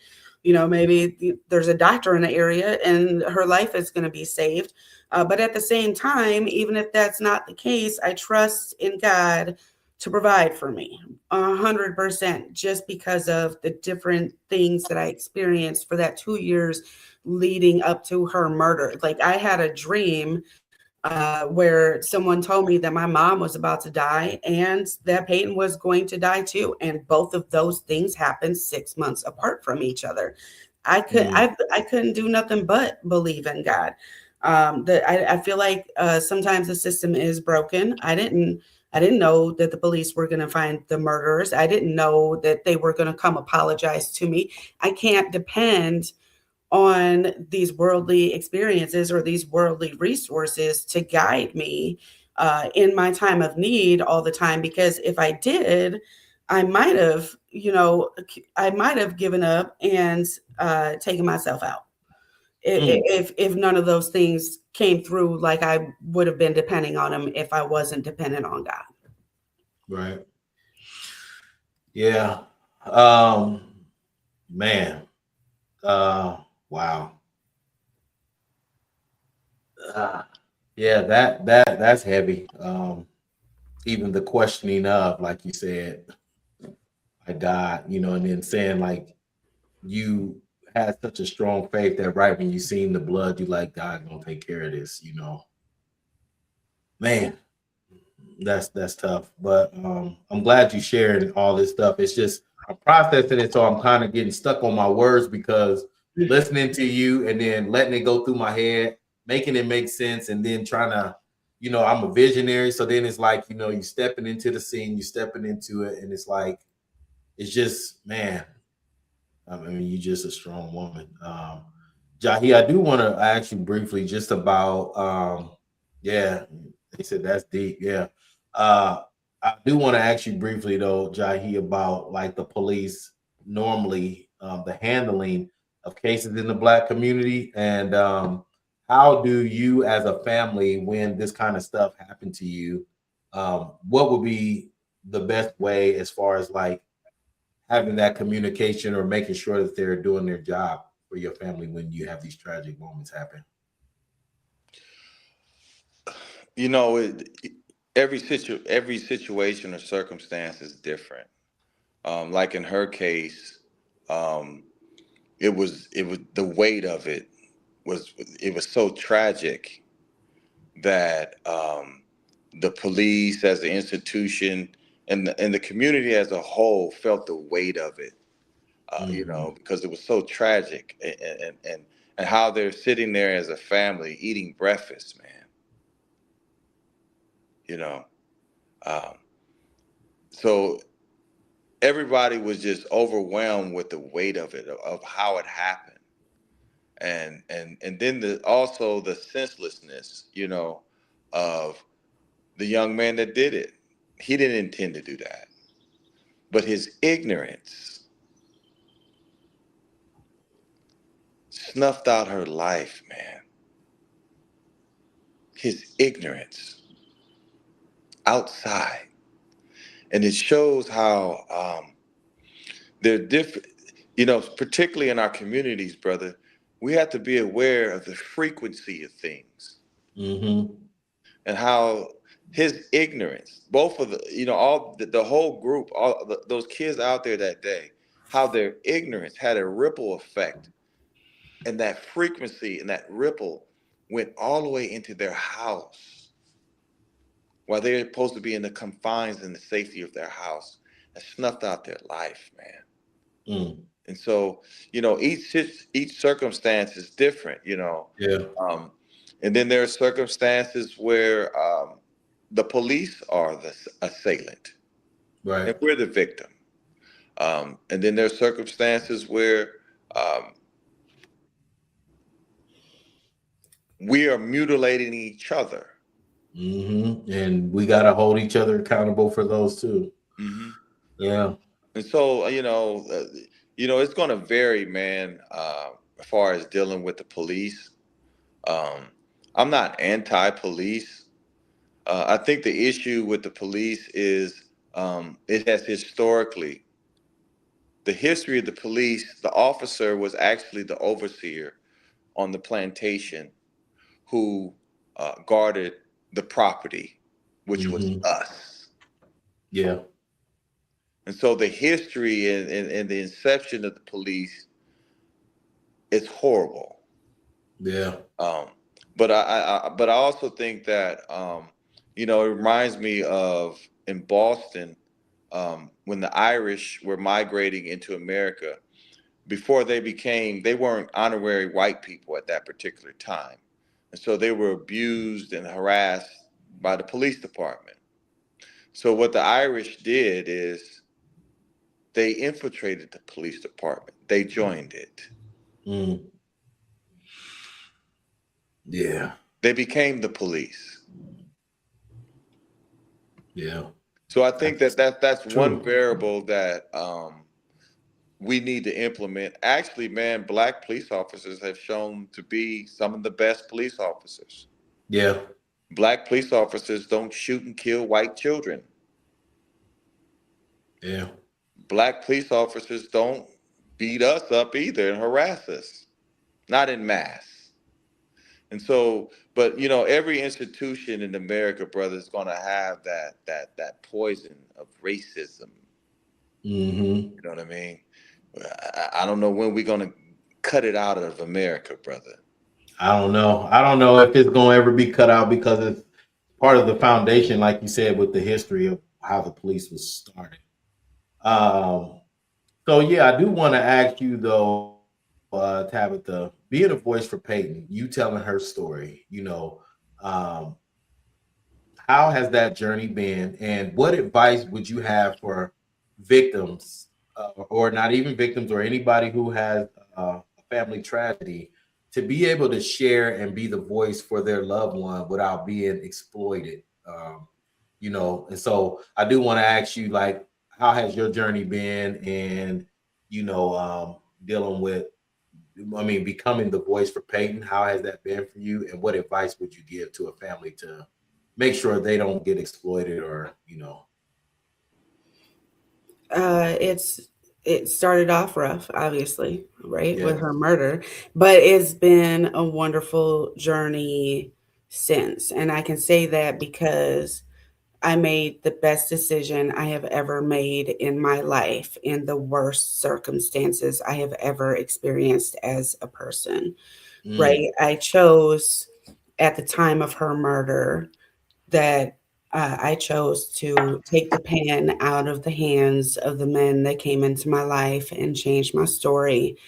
maybe there's a doctor in the area and her life is going to be saved. But at the same time, even if that's not the case, I trust in God to provide for me 100%, just because of the different things that I experienced for that 2 years leading up to her murder. Like, I had a dream where someone told me that my mom was about to die and that Peyton was going to die too. And both of those things happened 6 months apart from each other. I couldn't do nothing but believe in God. I feel like sometimes the system is broken. I didn't know that the police were going to find the murderers. I didn't know that they were going to come apologize to me. I can't depend on these worldly experiences or these worldly resources to guide me in my time of need all the time. Because if I did, I might have given up and taken myself out. If none of those things came through, like I would have been depending on them if I wasn't dependent on God. Right. Yeah. Man. Wow. Yeah, that's heavy. Even the questioning of, like you said, I died, and then saying like you had such a strong faith that right when you seen the blood, you like, God gonna take care of this, Man, that's tough. But I'm glad you shared all this stuff. It's just I'm processing it, so I'm kind of getting stuck on my words because listening to you and then letting it go through my head, making it make sense, and then trying to, I'm a visionary. So then it's like, you stepping into the scene, you stepping into it, and it's like, it's just, man. I mean, you're just a strong woman. Jahi, I do want to ask you briefly just about, yeah, they said that's deep. Yeah. I do want to ask you briefly though, Jahi, about like the police normally, the handling of cases in the Black community, and how do you as a family, when this kind of stuff happened to you, what would be the best way as far as like having that communication or making sure that they're doing their job for your family when you have these tragic moments happen? Every situation or circumstance is different. Like in her case, it was the weight of it was so tragic that the police as an institution and the community as a whole felt the weight of it. Because it was so tragic, and how they're sitting there as a family eating breakfast, man. So everybody was just overwhelmed with the weight of it, of how it happened, and then also the senselessness, of the young man that did it. He didn't intend to do that, but his ignorance snuffed out her life, man. His ignorance outside. And it shows how they're different, particularly in our communities, brother. We have to be aware of the frequency of things and how his ignorance, both of all the whole group, those kids out there that day, how their ignorance had a ripple effect. And that frequency and that ripple went all the way into their house while they're supposed to be in the confines and the safety of their house, and snuffed out their life, man. And so, each circumstance is different, Yeah. And then there are circumstances where the police are the assailant, Right. and we're the victim. And then there are circumstances where we are mutilating each other. And we got to hold each other accountable for those too. Yeah. And so, it's going to vary, man, as far as dealing with the police. I'm not anti-police. I think the issue with the police is it has historically, the history of the police, the officer was actually the overseer on the plantation who guarded the property, which was us. Yeah. And so the history and the inception of the police is horrible. Yeah. But I also think that it reminds me of in Boston when the Irish were migrating into America. Before they weren't honorary white people at that particular time, and so they were abused and harassed by the police department. So what the Irish did is they infiltrated the police department. They joined it. Yeah. They became the police. Yeah. So I think that's true. one variable that we need to implement. Actually, man, Black police officers have shown to be some of the best police officers. Yeah. Black police officers don't shoot and kill white children. Yeah. Black police officers don't beat us up either and harass us, not in mass. And so, but every institution in America, brother, is going to have that poison of racism. You know what I mean? I don't know when we're going to cut it out of America, brother. I don't know if it's going to ever be cut out because it's part of the foundation, like you said, with the history of how the police was started. So yeah, I do want to ask you though, Tabitha, being a voice for Peyton, you telling her story, how has that journey been, and what advice would you have for victims, or not even victims, or anybody who has a family tragedy, to be able to share and be the voice for their loved one without being exploited? And so I do want to ask you, like, how has your journey been, and dealing with, becoming the voice for Peyton? How has that been for you, and what advice would you give to a family to make sure they don't get exploited, or It started off rough, obviously, right, with her murder, but it's been a wonderful journey since. And I can say that because I made the best decision I have ever made in my life in the worst circumstances I have ever experienced as a person, right? I chose at the time of her murder that I chose to take the pen out of the hands of the men that came into my life and change my story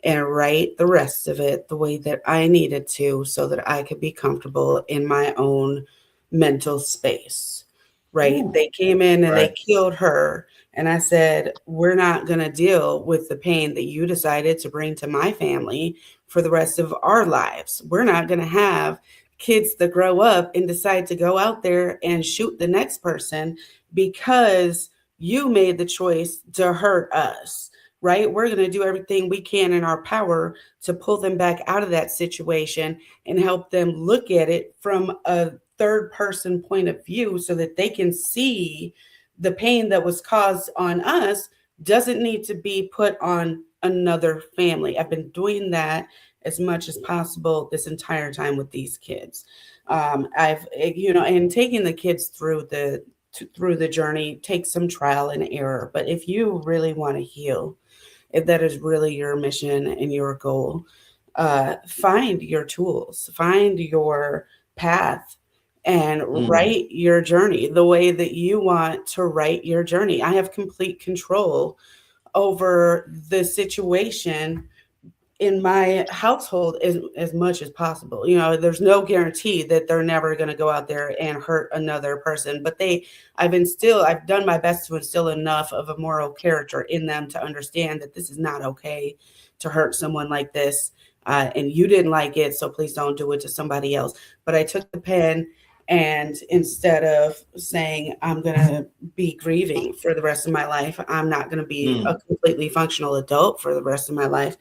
and write the rest of it the way that I needed to so that I could be comfortable in my own mental space, right? Ooh, they came in and they killed her. And I said, we're not going to deal with the pain that you decided to bring to my family for the rest of our lives. We're not going to have kids that grow up and decide to go out there and shoot the next person because you made the choice to hurt us, right? We're going to do everything we can in our power to pull them back out of that situation and help them look at it from a third person point of view so that they can see the pain that was caused on us doesn't need to be put on another family. I've been doing that as much as possible this entire time with these kids. And taking the kids through the journey takes some trial and error. But if you really want to heal, if that is really your mission and your goal, find your tools, find your path, and write your journey the way that you want to write your journey. I have complete control over the situation in my household as much as possible. There's no guarantee that they're never going to go out there and hurt another person, but I've done my best to instill enough of a moral character in them to understand that this is not okay to hurt someone like this. and you didn't like it, so please don't do it to somebody else. But I took the pen, and instead of saying I'm going to be grieving for the rest of my life, I'm not going to be a completely functional adult for the rest of my life,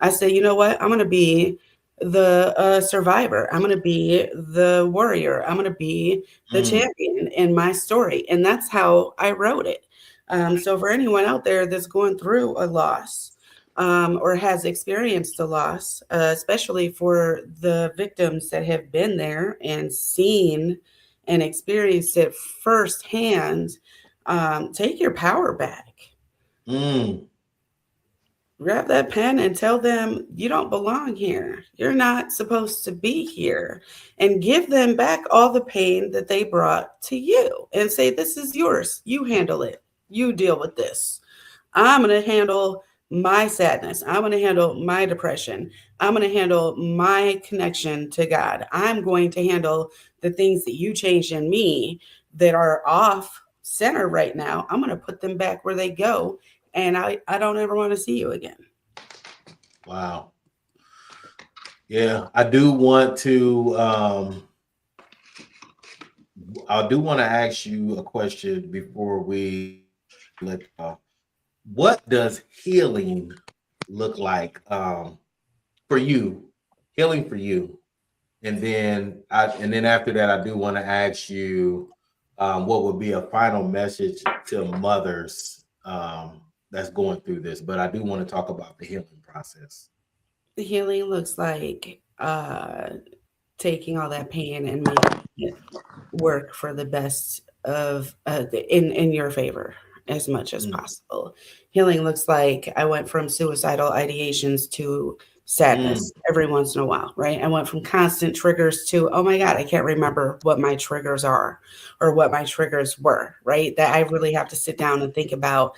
I say, you know what? I'm going to be the survivor. I'm going to be the warrior. I'm going to be the champion in my story. And that's how I wrote it. So for anyone out there that's going through a loss, or has experienced a loss, especially for the victims that have been there and seen and experienced it firsthand, take your power back. Grab that pen and tell them you don't belong here. You're not supposed to be here. And give them back all the pain that they brought to you and say, this is yours. You handle it. You deal with this. I'm going to handle my sadness. I'm going to handle my depression. I'm going to handle my connection to God. I'm going to handle the things that you changed in me that are off center right now. I'm going to put them back where they go. And I don't ever want to see you again. Wow. Yeah, I do want to ask you a question before we let what does healing look like for you? Healing for you. And then after that, I do want to ask you what would be a final message to mothers that's going through this, but I do want to talk about the healing process. The healing looks like taking all that pain and making it work for the best of in your favor as much as possible. Healing looks like I went from suicidal ideations to sadness every once in a while, right? I went from constant triggers to, oh my God, I can't remember what my triggers are or what my triggers were, right? That I really have to sit down and think about.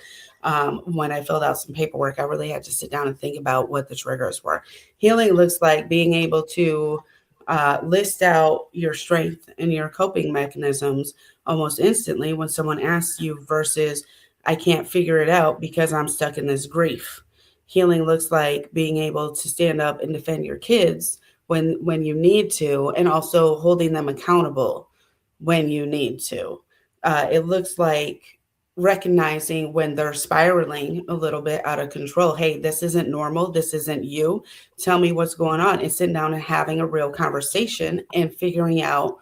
When I filled out some paperwork, I really had to sit down and think about what the triggers were. Healing looks like being able to list out your strength and your coping mechanisms almost instantly when someone asks you versus I can't figure it out because I'm stuck in this grief. Healing looks like being able to stand up and defend your kids when you need to, and also holding them accountable when you need to. It looks like recognizing when they're spiraling a little bit out of control. Hey, this isn't normal. This isn't you. Tell me what's going on, and sitting down and having a real conversation and figuring out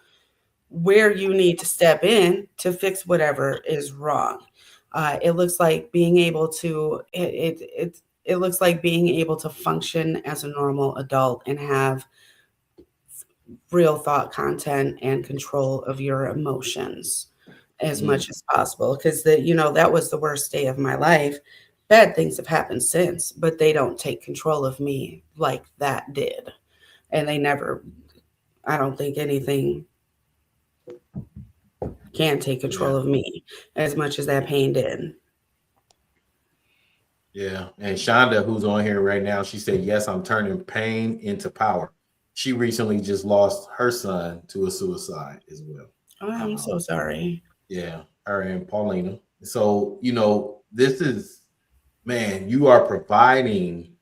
where you need to step in to fix whatever is wrong. It looks like being able to, it looks like being able to function as a normal adult and have real thought content and control of your emotions as much as possible, because that was the worst day of my life. Bad things have happened since, but they don't take control of me like that did. And they never, I don't think anything can take control of me as much as that pain did. Yeah. And Shonda, who's on here right now, she said, yes, I'm turning pain into power. She recently just lost her son to a suicide as well. Oh, I'm so sorry. Yeah, her and Paulina. So, this is, man, you are providing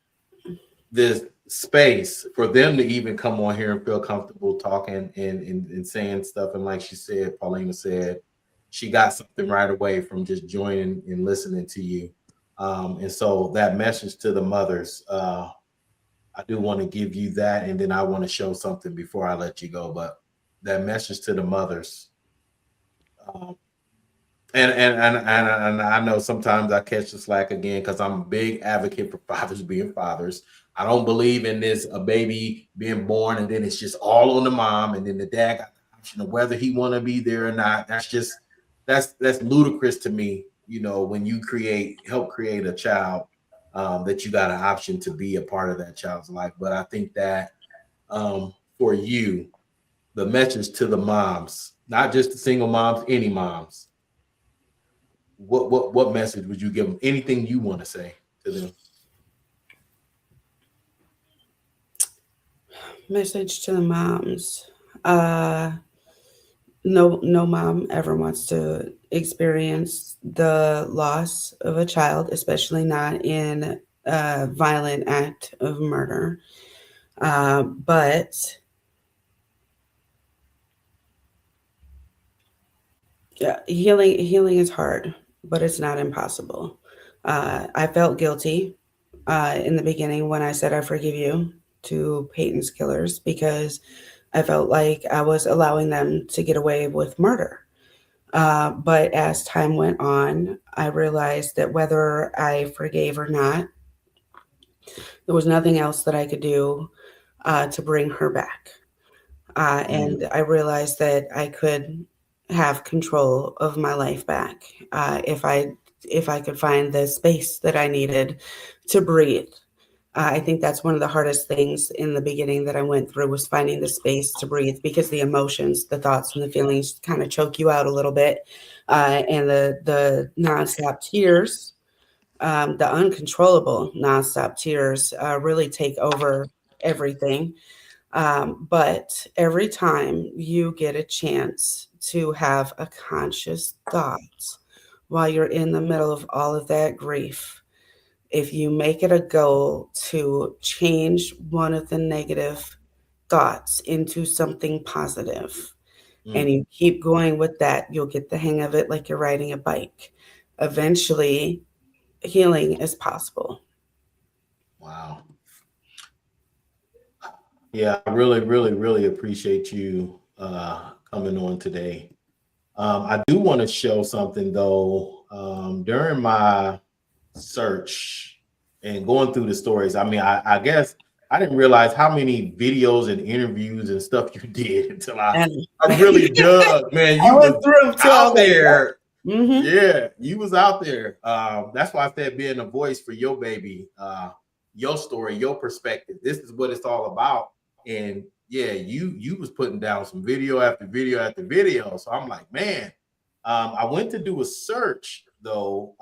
this space for them to even come on here and feel comfortable talking and saying stuff. And like she said, Paulina said, she got something right away from just joining and listening to you. And so that message to the mothers, I do want to give you that. And then I want to show something before I let you go. But that message to the mothers, and I know sometimes I catch the slack again because I'm a big advocate for fathers being fathers. I don't believe in this a baby being born and then it's just all on the mom and then the dad got the option of whether he want to be there or not. That's ludicrous to me. When you help create a child, that you got an option to be a part of that child's life. But I think that for you, the message to the moms, not just the single moms, any moms, what message would you give them? Anything you want to say to them? Message to the moms. No mom ever wants to experience the loss of a child, especially not in a violent act of murder. But yeah, healing is hard, but it's not impossible. I felt guilty in the beginning when I said I forgive you to Peyton's killers because I felt like I was allowing them to get away with murder. But as time went on, I realized that whether I forgave or not, there was nothing else that I could do to bring her back. And I realized that I could have control of my life back if I could find the space that I needed to breathe. I think that's one of the hardest things in the beginning that I went through was finding the space to breathe because the emotions, the thoughts, and the feelings kind of choke you out a little bit, and the nonstop tears, the uncontrollable nonstop tears, really take over everything. But every time you get a chance to have a conscious thought while you're in the middle of all of that grief, if you make it a goal to change one of the negative thoughts into something positive, and you keep going with that, you'll get the hang of it like you're riding a bike. Eventually, healing is possible. Wow. Yeah, I really, really, really appreciate you coming on today. I do want to show something though. During my search and going through the stories, I mean, I guess I didn't realize how many videos and interviews and stuff you did until I And really dug. Man, I you went was through to all out that. there. Mm-hmm. Yeah, you was out there. That's why I said being a voice for your baby, your story, your perspective. This is what it's all about. And yeah, you was putting down some video after video after video. So I'm like, man, I went to do a search though,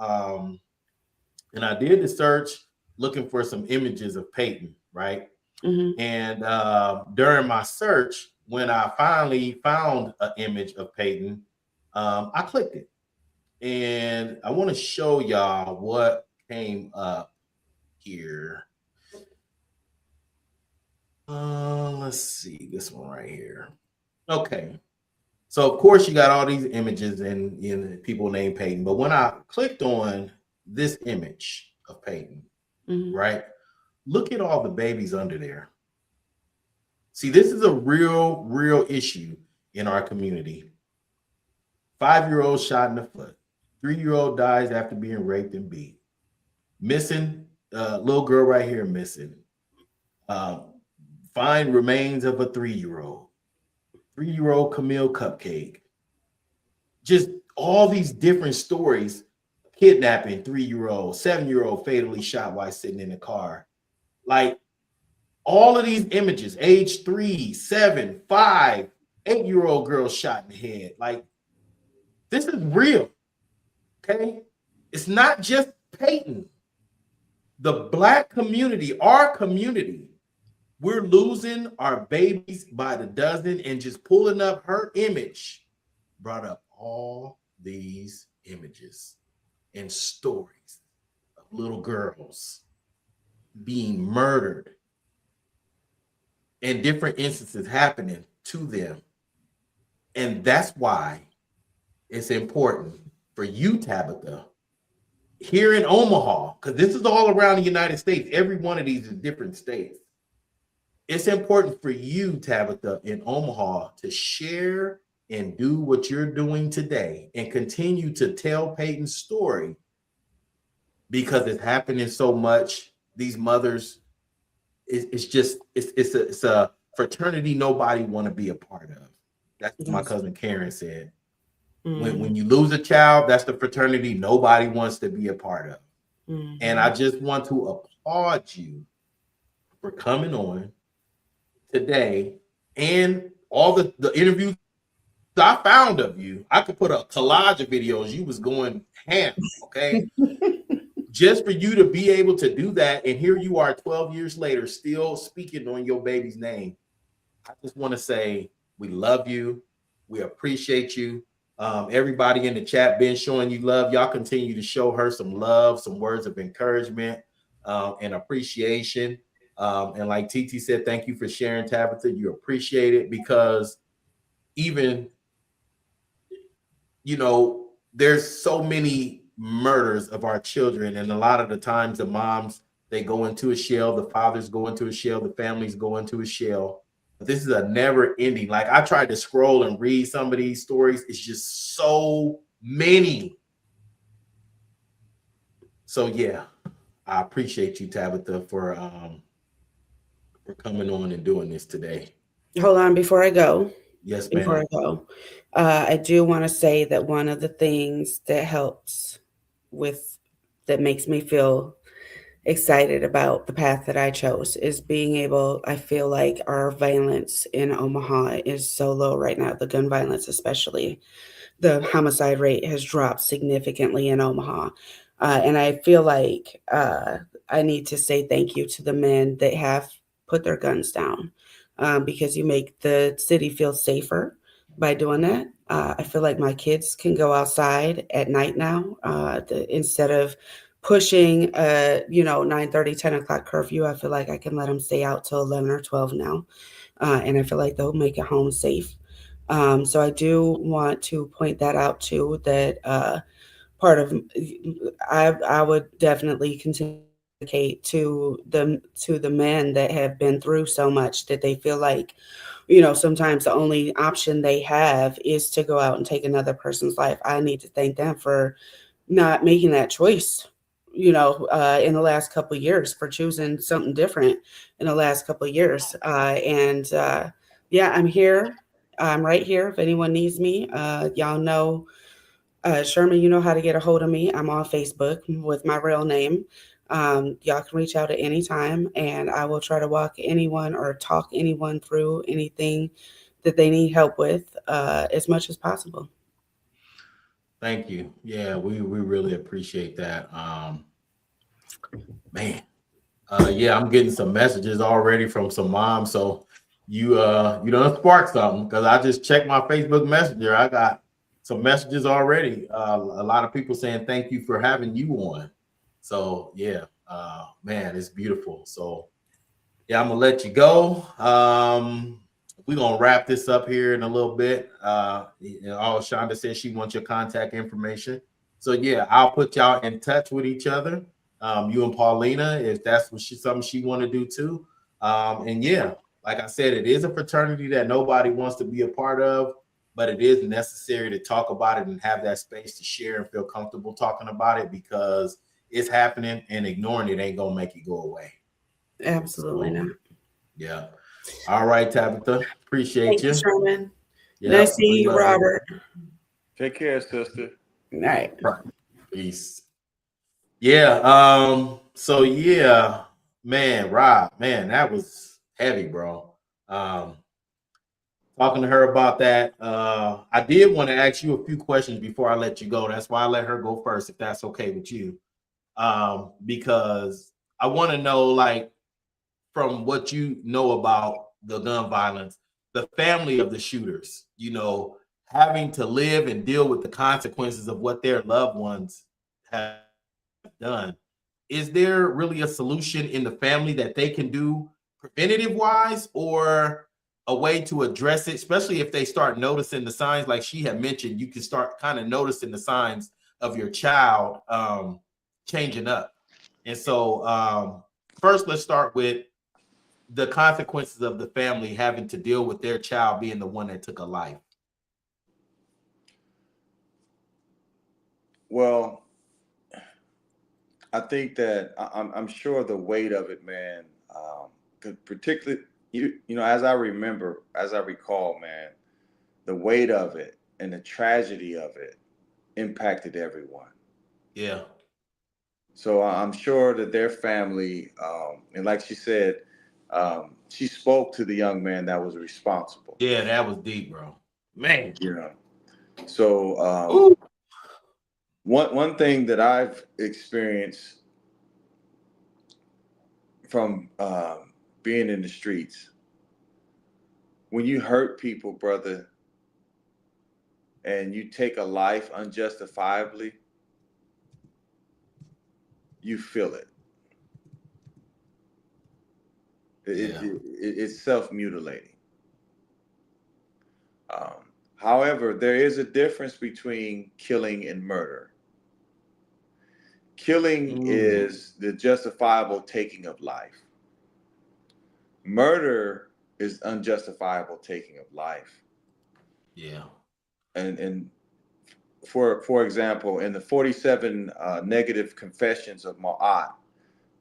and I did the search looking for some images of Peyton, right? Mm-hmm. And during my search, when I finally found an image of Peyton, I clicked it. And I want to show y'all what came up here. Let's see this one right here. Okay. So of course you got all these images and people named Peyton. But when I clicked on this image of Peyton, right? Look at all the babies under there. See, this is a real issue in our community. 5-year-old shot in the foot. 3-year-old dies after being raped and beat. Missing, little girl right here missing. Find remains of a 3-year-old. 3-year-old Camille Cupcake. Just all these different stories. Kidnapping 3-year-old, 7-year-old fatally shot while sitting in the car. Like all of these images, age 3, 7, 5, 8-year-old girl shot in the head. Like this is real. Okay, it's not just Peyton. The Black community, our community, we're losing our babies by the dozen, and just pulling up her image brought up all these images and stories of little girls being murdered and different instances happening to them. And that's why it's important for you, Tabitha, here in Omaha, because this is all around the United States. Every one of these is different states. It's important for you, Tabitha, in Omaha to share and do what you're doing today and continue to tell Peyton's story, because it's happening so much. These mothers, it's a fraternity nobody want to be a part of. That's what my cousin Karen said. When you lose a child, that's the fraternity nobody wants to be a part of. And I just want to applaud you for coming on today, and all the interviews I found of you. I could put a collage of videos. You was going ham, okay? Just for you to be able to do that, and here you are 12 years later still speaking on your baby's name. I just want to say we love you. We appreciate you. Everybody in the chat been showing you love. Y'all continue to show her some love, some words of encouragement and appreciation. And like TT said, thank you for sharing, Tabitha. You appreciate it because even, there's so many murders of our children. And a lot of the times the moms, they go into a shell, the fathers go into a shell, the families go into a shell. But this is a never ending. Like I tried to scroll and read some of these stories. It's just so many. So yeah, I appreciate you, Tabitha, for coming on and doing this today. Hold on before I go. Yes, Before ma'am. I go, I do want to say that one of the things that helps that makes me feel excited about the path that I chose is I feel like our violence in Omaha is so low right now, the gun violence especially. The homicide rate has dropped significantly in Omaha. And I feel like I need to say thank you to the men that have put their guns down, because you make the city feel safer by doing that. I feel like my kids can go outside at night now, instead of pushing 9:30, 10 o'clock curfew. I feel like I can let them stay out till 11 or 12 now. And I feel like they'll make it home safe. So I do want to point that out too, that part of I would definitely continue to the men that have been through so much that they feel like, sometimes the only option they have is to go out and take another person's life. I need to thank them for not making that choice, in the last couple of years, for choosing something different in the last couple of years. Yeah, I'm here. I'm right here. If anyone needs me, y'all know, Sherman, you know how to get a hold of me. I'm on Facebook with my real name. Y'all can reach out at any time, and I will try to walk anyone or talk anyone through anything that they need help with, as much as possible. Thank you. Yeah, we really appreciate that. Man, yeah, I'm getting some messages already from some moms. So you done sparked something because I just checked my Facebook Messenger. I got some messages already. A lot of people saying thank you for having you on. So yeah, man, it's beautiful. So yeah, I'm gonna let you go. We're gonna wrap this up here in a little bit. All Shonda says she wants your contact information. So yeah, I'll put y'all in touch with each other. You and Paulina, if that's something she want to do too. And yeah, like I said, it is a fraternity that nobody wants to be a part of, but it is necessary to talk about it and have that space to share and feel comfortable talking about it because it's happening and ignoring it ain't gonna make it go away. Absolutely So, not. yeah. All right, Tabitha. Appreciate Thank you, you. Sherman. Yeah. Nice seeing you, Robert. Take care, sister. All right. Peace. Yeah. So yeah, man, Rob, man, that was heavy, bro. Talking to her about that. I did want to ask you a few questions before I let you go. That's why I let her go first, if that's okay with you. Because I want to know, like, from what you know about the gun violence, the family of the shooters, having to live and deal with the consequences of what their loved ones have done. Is there really a solution in the family that they can do preventative wise or a way to address it, especially if they start noticing the signs like she had mentioned, you can start kind of noticing the signs of your child changing up. And so first, let's start with the consequences of the family having to deal with their child being the one that took a life. Well, I think that I'm sure the weight of it, man. Particularly, as I recall, man, the weight of it and the tragedy of it impacted everyone. Yeah. So I'm sure that their family, and like she said, she spoke to the young man that was responsible. Yeah, that was deep, bro. Man. So one thing that I've experienced from being in the streets, when you hurt people, brother, and you take a life unjustifiably, you feel it. Yeah. It's self-mutilating. However, there is a difference between killing and murder. Killing is the justifiable taking of life. Murder is unjustifiable taking of life. Yeah. And for example, in the 47 negative confessions of Ma'at,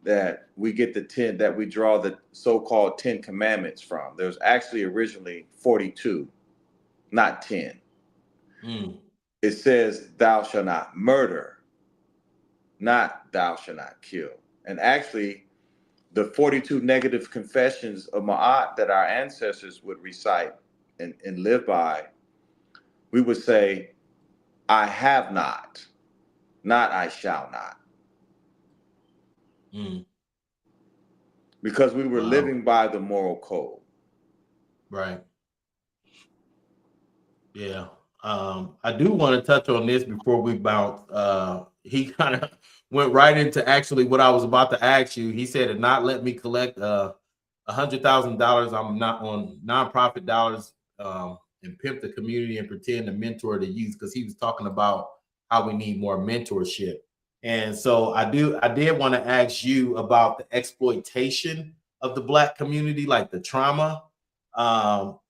that we get that we draw the so-called 10 commandments from. There's actually originally 42, not 10. It says, thou shalt not murder, not thou shalt not kill. And actually, the 42 negative confessions of Ma'at that our ancestors would recite and live by, we would say, I have not I shall not. Because we were living by the moral code. Right. Yeah. I do want to touch on this before we bounce. He kind of went right into actually what I was about to ask you. He said to not let me collect $100,000. I'm not on nonprofit dollars and pimp the community and pretend to mentor the youth, because he was talking about how we need more mentorship. And so I did want to ask you about the exploitation of the Black community, like the trauma of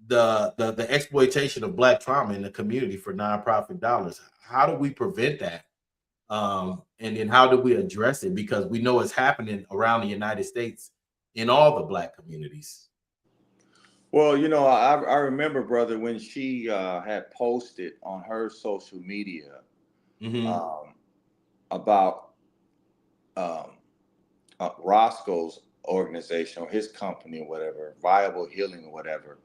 the exploitation of Black trauma in the community for nonprofit dollars. How do we prevent that? And then how do we address it? Because we know it's happening around the United States in all the Black communities. Well, you know, I remember, brother, when she had posted on her social media about Roscoe's organization or his company or whatever, Viable Healing or whatever,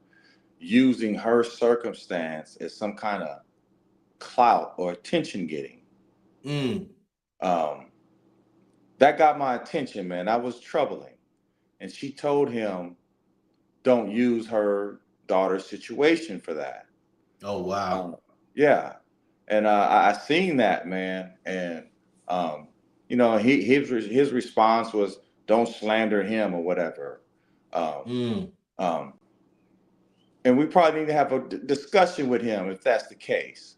using her circumstance as some kind of clout or attention getting. That got my attention, man. That was troubling. And she told him, don't use her daughter's situation for that. Oh, wow. Yeah. And I seen that, man. And, you know, his response was, don't slander him or whatever. And we probably need to have a discussion with him if that's the case.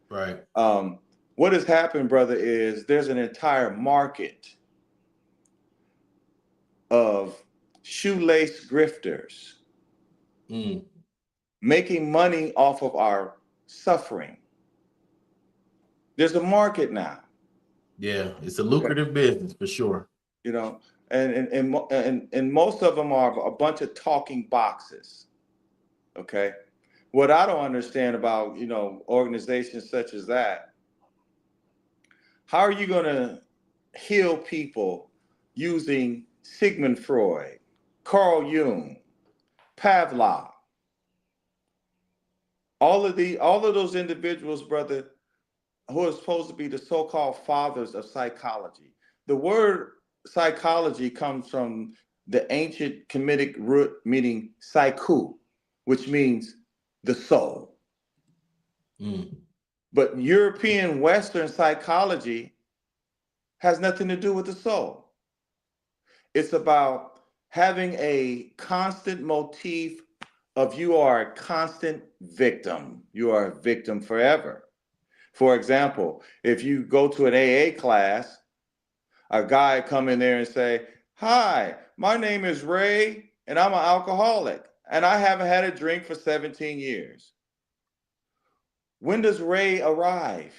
Right. What has happened, brother, is there's an entire market of shoelace grifters making money off of our suffering. There's a market now. Yeah, it's a lucrative business for sure. You know, and most of them are a bunch of talking boxes. Okay. What I don't understand about, you know, organizations such as that, how are you going to heal people using Sigmund Freud, Carl Jung, Pavlov? All of those individuals, brother, who are supposed to be the so-called fathers of psychology. The word psychology comes from the ancient Kemetic root meaning psyche, which means the soul. But European Western psychology has nothing to do with the soul. It's about having a constant motif of you are a constant victim. You are a victim forever. For example, if you go to an AA class, a guy come in there and say, hi, my name is Ray and I'm an alcoholic and I haven't had a drink for 17 years. When does Ray arrive?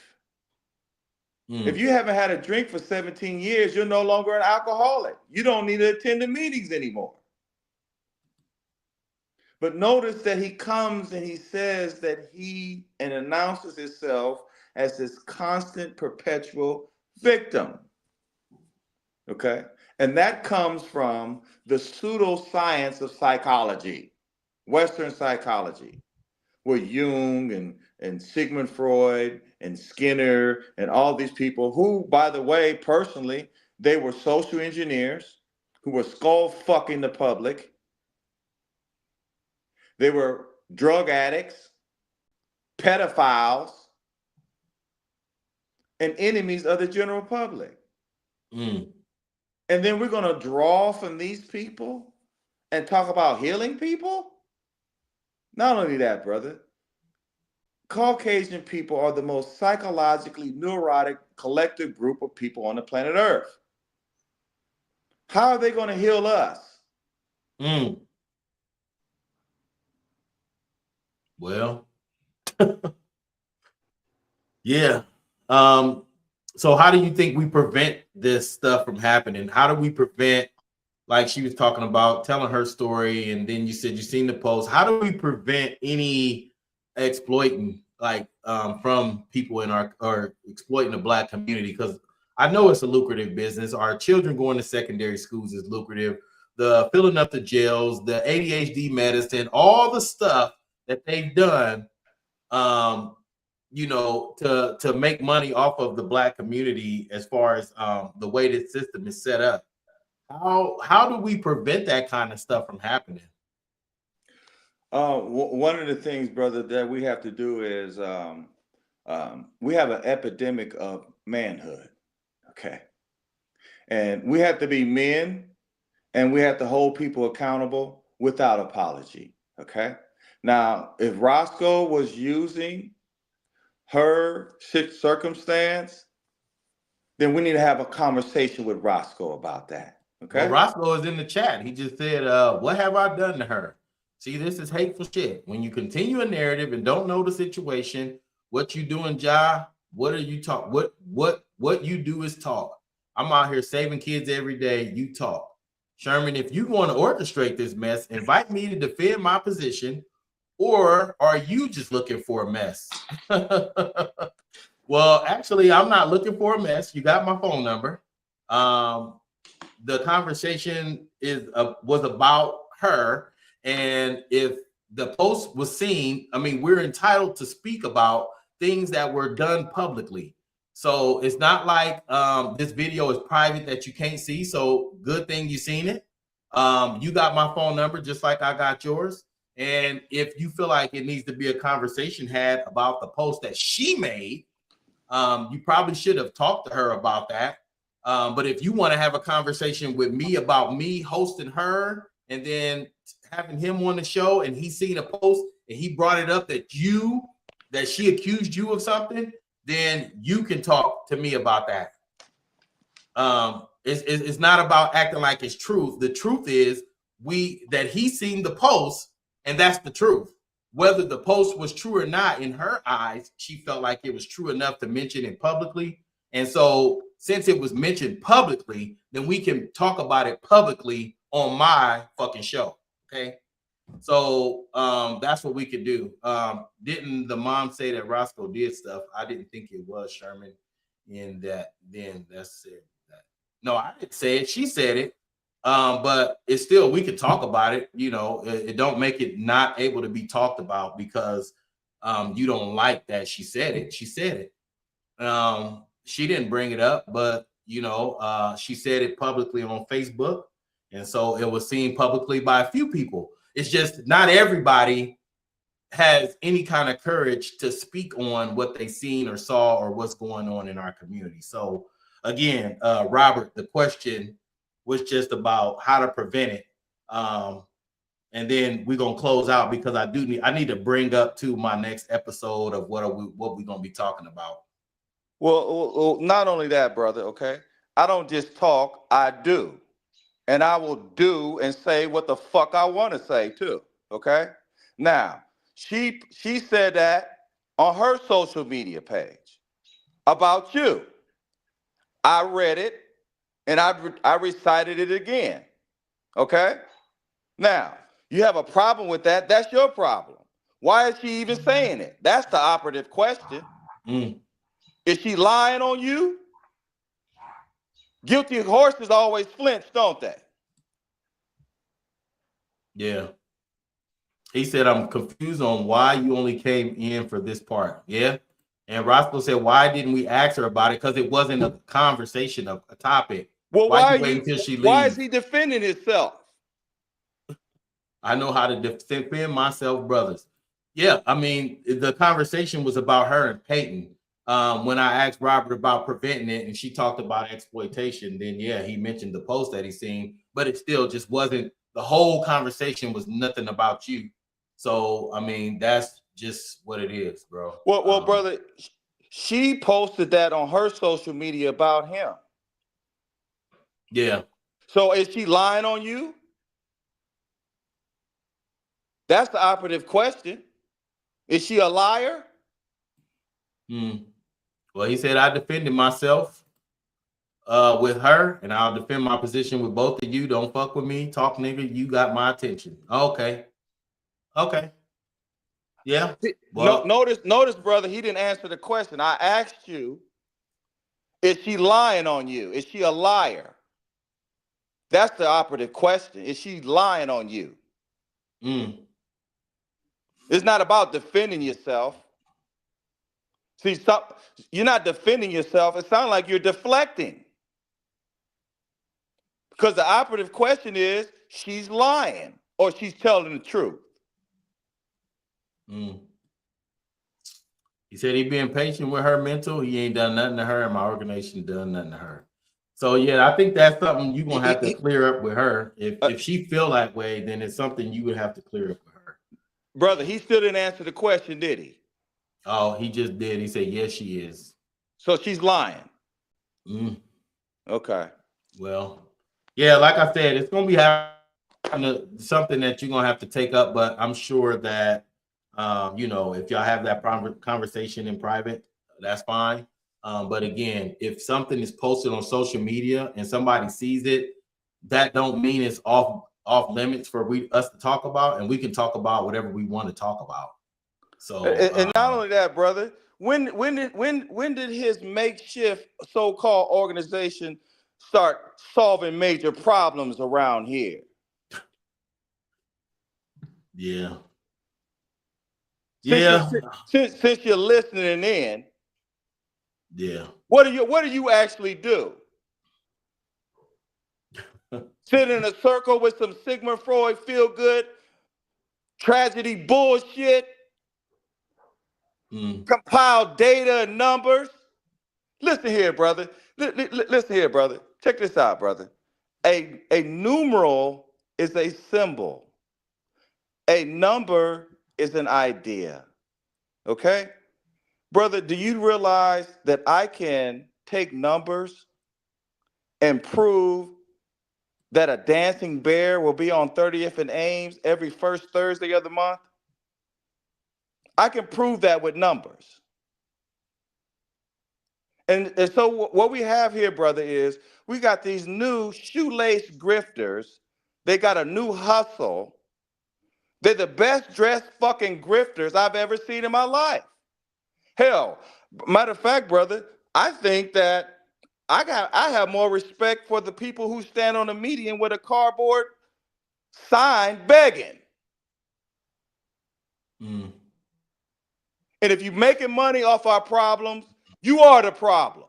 If you haven't had a drink for 17 years, you're no longer an alcoholic. You don't need to attend the meetings anymore. But notice that he comes and he says that he announces himself as this constant, perpetual victim. Okay? And that comes from the pseudoscience of psychology, Western psychology, where Jung and Sigmund Freud and Skinner and all these people who, by the way, personally, they were social engineers who were skull fucking the public. They were drug addicts, pedophiles, and enemies of the general public. And then we're going to draw from these people and talk about healing people? Not only that, brother, Caucasian people are the most psychologically neurotic collective group of people on the planet Earth. How are they going to heal us? Well, yeah. So how do you think we prevent this stuff from happening? How do we prevent, like she was talking about, telling her story, and then you said you seen the post. How do we prevent any exploiting, like from people in our, or exploiting the Black community? Because I know it's a lucrative business. Our children going to secondary schools is lucrative. The filling up the jails, the ADHD medicine, all the stuff that they've done, you know, to make money off of the Black community, as far as the way this system is set up. How do we prevent that kind of stuff from happening? One of the things, brother, that we have to do is we have an epidemic of manhood, okay? And we have to be men, and we have to hold people accountable without apology, okay? Now, if Roscoe was using her circumstance, then we need to have a conversation with Roscoe about that, okay? Well, Roscoe is in the chat. He just said, what have I done to her? See, this is hateful shit. When you continue a narrative and don't know the situation, what you doing, Jahi? What are you talk? What you do is talk. I'm out here saving kids every day. You talk. Sherman, if you want to orchestrate this mess, invite me to defend my position, or are you just looking for a mess? Well, actually, I'm not looking for a mess. You got my phone number. The conversation was about her, and if the post was seen, I mean, we're entitled to speak about things that were done publicly. So it's not like this video is private that you can't see. So good thing you seen it. You got my phone number just like I got yours. And if you feel like it needs to be a conversation had about the post that she made, you probably should have talked to her about that. But if you want to have a conversation with me about me hosting her and then having him on the show, and he seen a post and he brought it up that she accused you of something, then you can talk to me about that. It's not about acting like it's truth. The truth is that he seen the post, and that's the truth. Whether the post was true or not, in her eyes, she felt like it was true enough to mention it publicly. And so since it was mentioned publicly, then we can talk about it publicly on my fucking show. Okay. So that's what we could do. Didn't the mom say that Roscoe did stuff? I didn't think it was Sherman in that. Then that's it. No, I didn't say it. She said it. But it's still, we could talk about it. You know, it don't make it not able to be talked about because you don't like that she said it. She said it. She didn't bring it up, but you know, she said it publicly on Facebook, and so it was seen publicly by a few people. It's just not everybody has any kind of courage to speak on what they seen or saw or what's going on in our community. So again, Robert, the question was just about how to prevent it. And then we're gonna close out because I need to bring up to my next episode of what we're gonna be talking about. Well, not only that, brother, okay? I don't just talk, I do. And I will do and say what the fuck I want to say too, okay? Now, she said that on her social media page about you. I read it and I recited it again, okay? Now, you have a problem with that, that's your problem. Why is she even saying it? That's the operative question. Is she lying on you? Guilty horses always flinch, don't they? Yeah. He said, I'm confused on why you only came in for this part. Yeah. And Roscoe said, why didn't we ask her about it? Because it wasn't a conversation, of a topic. Well, why is he defending himself? I know how to defend myself, brothers. Yeah, I mean, the conversation was about her and Peyton. when I asked Robert about preventing it, and she talked about exploitation, then yeah, he mentioned the post that he seen, but it still just wasn't. The whole conversation was nothing about you. So I mean, that's just what it is, bro. Well, brother, she posted that on her social media about him. Yeah. So is she lying on you? That's the operative question. Is she a liar? Well, he said I defended myself with her, and I'll defend my position with both of you. Don't fuck with me, talk nigga. You got my attention. Okay. Yeah. Well, Notice, brother, he didn't answer the question. I asked you, is she lying on you? Is she a liar? That's the operative question. Is she lying on you? It's not about defending yourself. See, you're not defending yourself. It sounds like you're deflecting. Because the operative question is, she's lying or she's telling the truth. He said he being patient with her mental. He ain't done nothing to her, and my organization done nothing to her. So yeah, I think that's something you're gonna have to clear up with her. If she feel that way, then it's something you would have to clear up with her. Brother, he still didn't answer the question, did he? Oh, he just did. He said, yes, she is. So she's lying. Okay. Well, yeah, like I said, it's gonna be something that you're gonna have to take up, but I'm sure that you know, if y'all have that conversation in private, that's fine. But again, if something is posted on social media and somebody sees it, that don't mean it's off limits for us to talk about, and we can talk about whatever we want to talk about. So and not only that, brother, when did his makeshift so-called organization start solving major problems around here? Yeah. Since you're listening in, yeah. What do you actually do? Sit in a circle with some Sigmund Freud feel good tragedy bullshit? Compile data and numbers? Listen here, brother. Listen here, brother. Check this out, brother. A numeral is a symbol. A number is an idea. Okay? Brother, do you realize that I can take numbers and prove that a dancing bear will be on 30th and Ames every first Thursday of the month? I can prove that with numbers. And so what we have here, brother, is we got these new shoelace grifters. They got a new hustle. They're the best dressed fucking grifters I've ever seen in my life. Hell, matter of fact, brother, I think that I have more respect for the people who stand on the median with a cardboard sign begging. And if you're making money off our problems, you are the problem.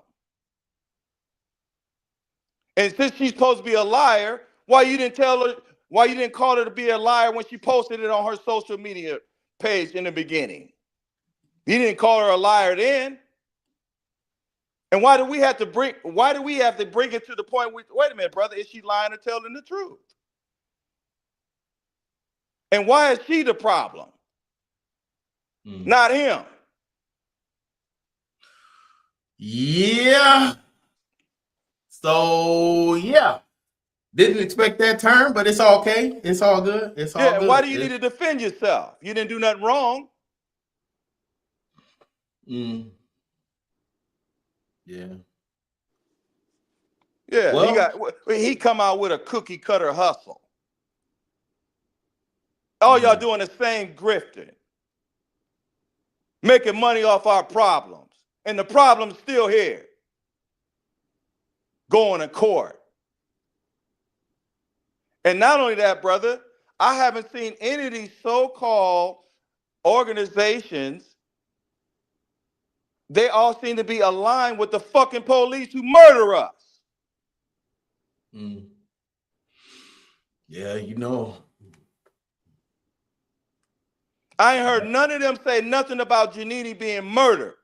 And since she's supposed to be a liar, why you didn't call her to be a liar when she posted it on her social media page in the beginning? You didn't call her a liar then. And why do we have to bring it to the point wait a minute, brother, is she lying or telling the truth? And why is she the problem? Not him. Yeah. So yeah. Didn't expect that turn, but it's okay. It's all good. It's all good. Why do you need to defend yourself? You didn't do nothing wrong. Yeah. Yeah, well, he come out with a cookie cutter hustle. All y'all doing the same grifting. Making money off our problems. And the problem's still here. Going to court. And not only that, brother, I haven't seen any of these so-called organizations. They all seem to be aligned with the fucking police who murder us. Yeah, you know. I ain't heard none of them say nothing about Janini being murdered.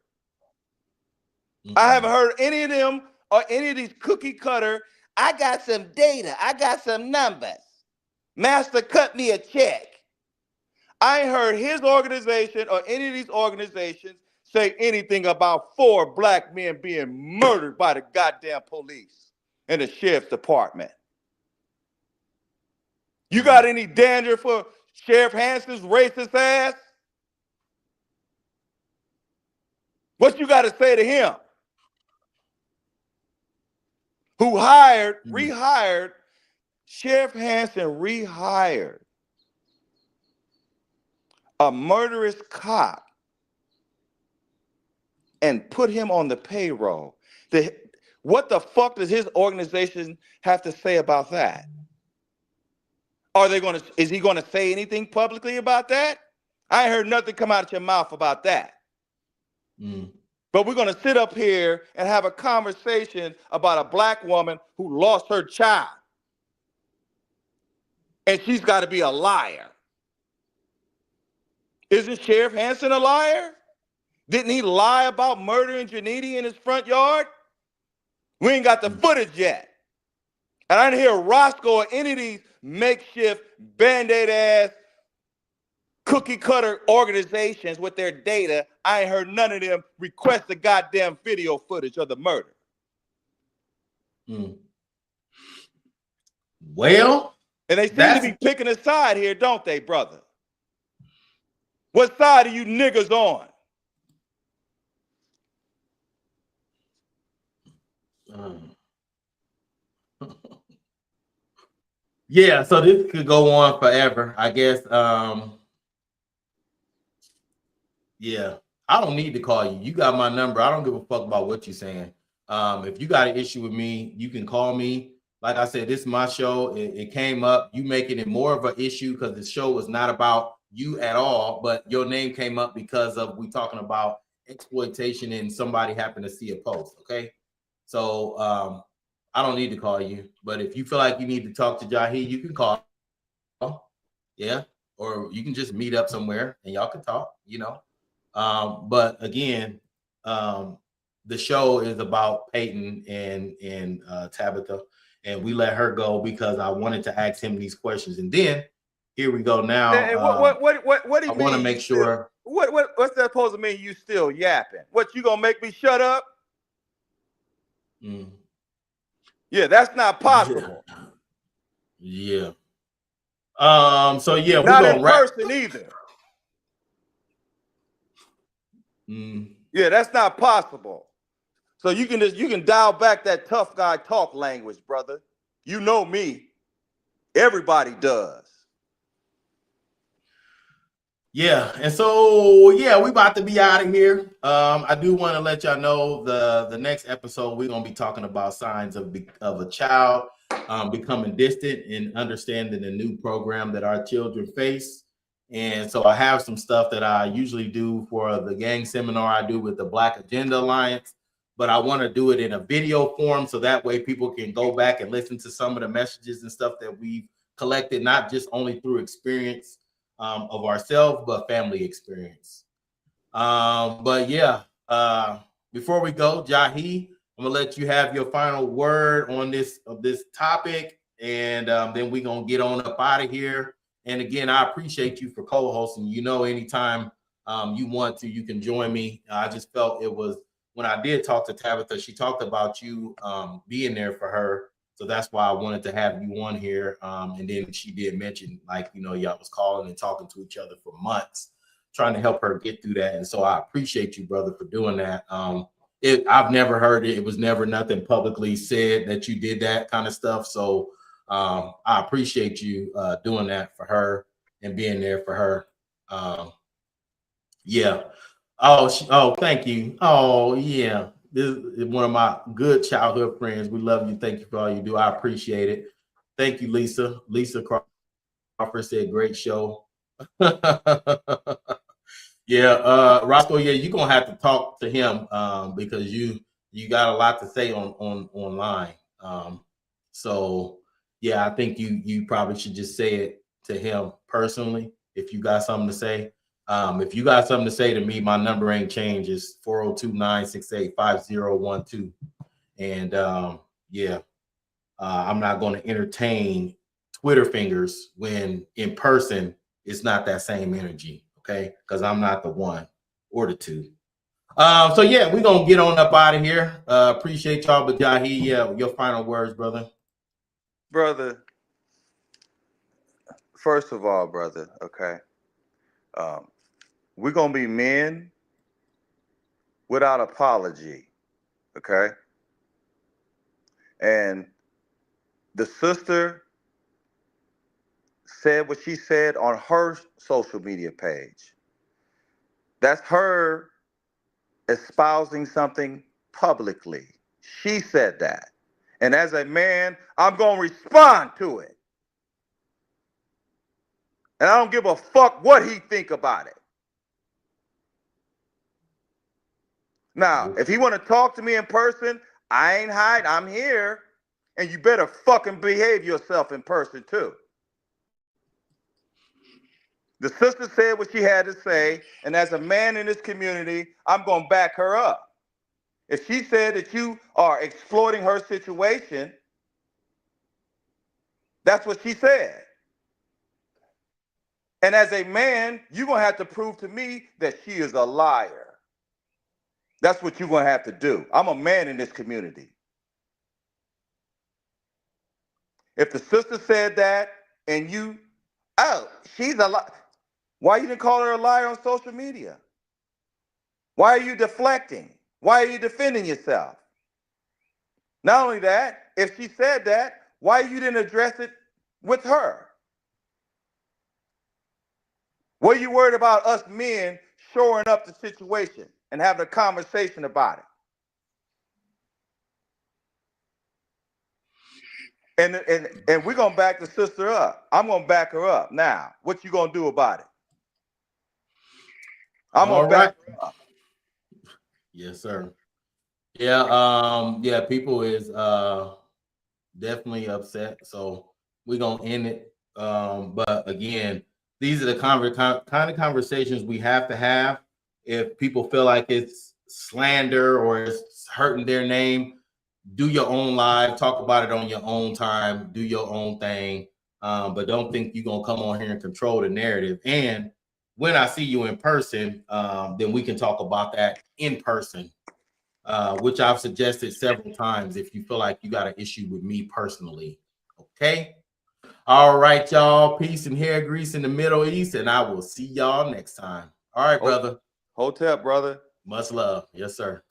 I haven't heard any of them or any of these cookie cutter. I got some data. I got some numbers. Master, cut me a check. I ain't heard his organization or any of these organizations say anything about 4 black men being murdered by the goddamn police and the sheriff's department. You got any danger for Sheriff Hanson's racist ass? What you got to say to him? Who rehired, Sheriff Hanson rehired a murderous cop and put him on the payroll. What the fuck does his organization have to say about that? Is he gonna say anything publicly about that? I ain't heard nothing come out of your mouth about that. But we're gonna sit up here and have a conversation about a black woman who lost her child. And she's gotta be a liar. Isn't Sheriff Hanson a liar? Didn't he lie about murdering Janiti in his front yard? We ain't got the footage yet. And I didn't hear Roscoe or any of these makeshift Band-Aid ass cookie cutter organizations with their data. I ain't heard none of them request the goddamn video footage of the murder. Well, and they seem to be picking a side here, don't they, brother? What side are you niggas on? Yeah, so this could go on forever, I guess. Yeah, I don't need to call you. You got my number. I don't give a fuck about what you're saying. If you got an issue with me, you can call me. Like I said, this is my show. It came up. You making it more of an issue because the show was not about you at all, but your name came up because of we talking about exploitation and somebody happened to see a post. Okay, so I don't need to call you, but if you feel like you need to talk to Jahi, you can call. Yeah, or you can just meet up somewhere and y'all can talk. You know, but again, the show is about Peyton and Tabitha, and we let her go because I wanted to ask him these questions, and then here we go now. And what do you I want to make sure. What's that supposed to mean? You still yapping? What, you gonna make me shut up? Yeah, that's not possible. Yeah. So yeah, we're not gonna in wrap. person either. Yeah, that's not possible. So you can dial back that tough guy talk language, brother. You know me. Everybody does. Yeah, and so yeah, we about to be out of here. I do want to let y'all know the next episode we're gonna be talking about signs of a child becoming distant and understanding the new program that our children face. And so I have some stuff that I usually do for the gang seminar I do with the Black Agenda Alliance, but I want to do it in a video form so that way people can go back and listen to some of the messages and stuff that we've collected, not just only through experience of ourselves, but family experience. But yeah, before we go, Jahi, I'm gonna let you have your final word on this topic, and then we're gonna get on up out of here. And again, I appreciate you for co-hosting. You know, anytime you want to, you can join me. I just felt it was when I did talk to Tabitha, she talked about you being there for her. So that's why I wanted to have you on here. And then she did mention, like, you know, y'all was calling and talking to each other for months, trying to help her get through that. And so I appreciate you, brother, for doing that. I've never heard it. It was never nothing publicly said that you did that kind of stuff. So I appreciate you doing that for her and being there for her. Yeah. Oh, thank you. Oh, yeah. This is one of my good childhood friends. We love you. Thank you for all you do. I appreciate it. Thank you, Lisa. Lisa Crawford said, great show. Yeah, Roscoe, yeah, you're gonna have to talk to him because you got a lot to say on online. So yeah, I think you probably should just say it to him personally if you got something to say. If you got something to say to me, my number ain't changed. It's 402-968-5012. And I'm not going to entertain Twitter fingers when in person it's not that same energy. Okay, because I'm not the one or the two. So yeah, we're gonna get on up out of here. Appreciate y'all, but Jahi, your final words, brother. Brother, first of all, brother, okay, we're gonna be men without apology, okay? And the sister said what she said on her social media page. That's her espousing something publicly. She said that. And as a man, I'm going to respond to it. And I don't give a fuck what he think about it. Now, if he want to talk to me in person, I ain't hiding. I'm here. And you better fucking behave yourself in person too. The sister said what she had to say, and as a man in this community, I'm going to back her up. If she said that you are exploiting her situation, that's what she said. And as a man, you're going to have to prove to me that she is a liar. That's what you're going to have to do. I'm a man in this community. If the sister said that and you, oh, she's a liar. Why you didn't call her a liar on social media? Why are you deflecting? Why are you defending yourself? Not only that, if she said that, why you didn't address it with her? Were you worried about us men shoring up the situation and having a conversation about it? And we're gonna back the sister up. I'm gonna back her up. Now, what you gonna do about it? I'm gonna back her up. Yes, sir. Yeah, people is definitely upset. So we're gonna end it. But again, these are the kind of conversations we have to have. If people feel like it's slander or it's hurting their name, do your own live, talk about it on your own time, do your own thing. But don't think you're gonna come on here and control the narrative. And when I see you in person, then we can talk about that in person, which I've suggested several times if you feel like you got an issue with me personally. Okay. All right, y'all. Peace and hair grease in the Middle East, and I will see y'all next time. All right, brother. Hotep, brother. Much love. Yes, sir.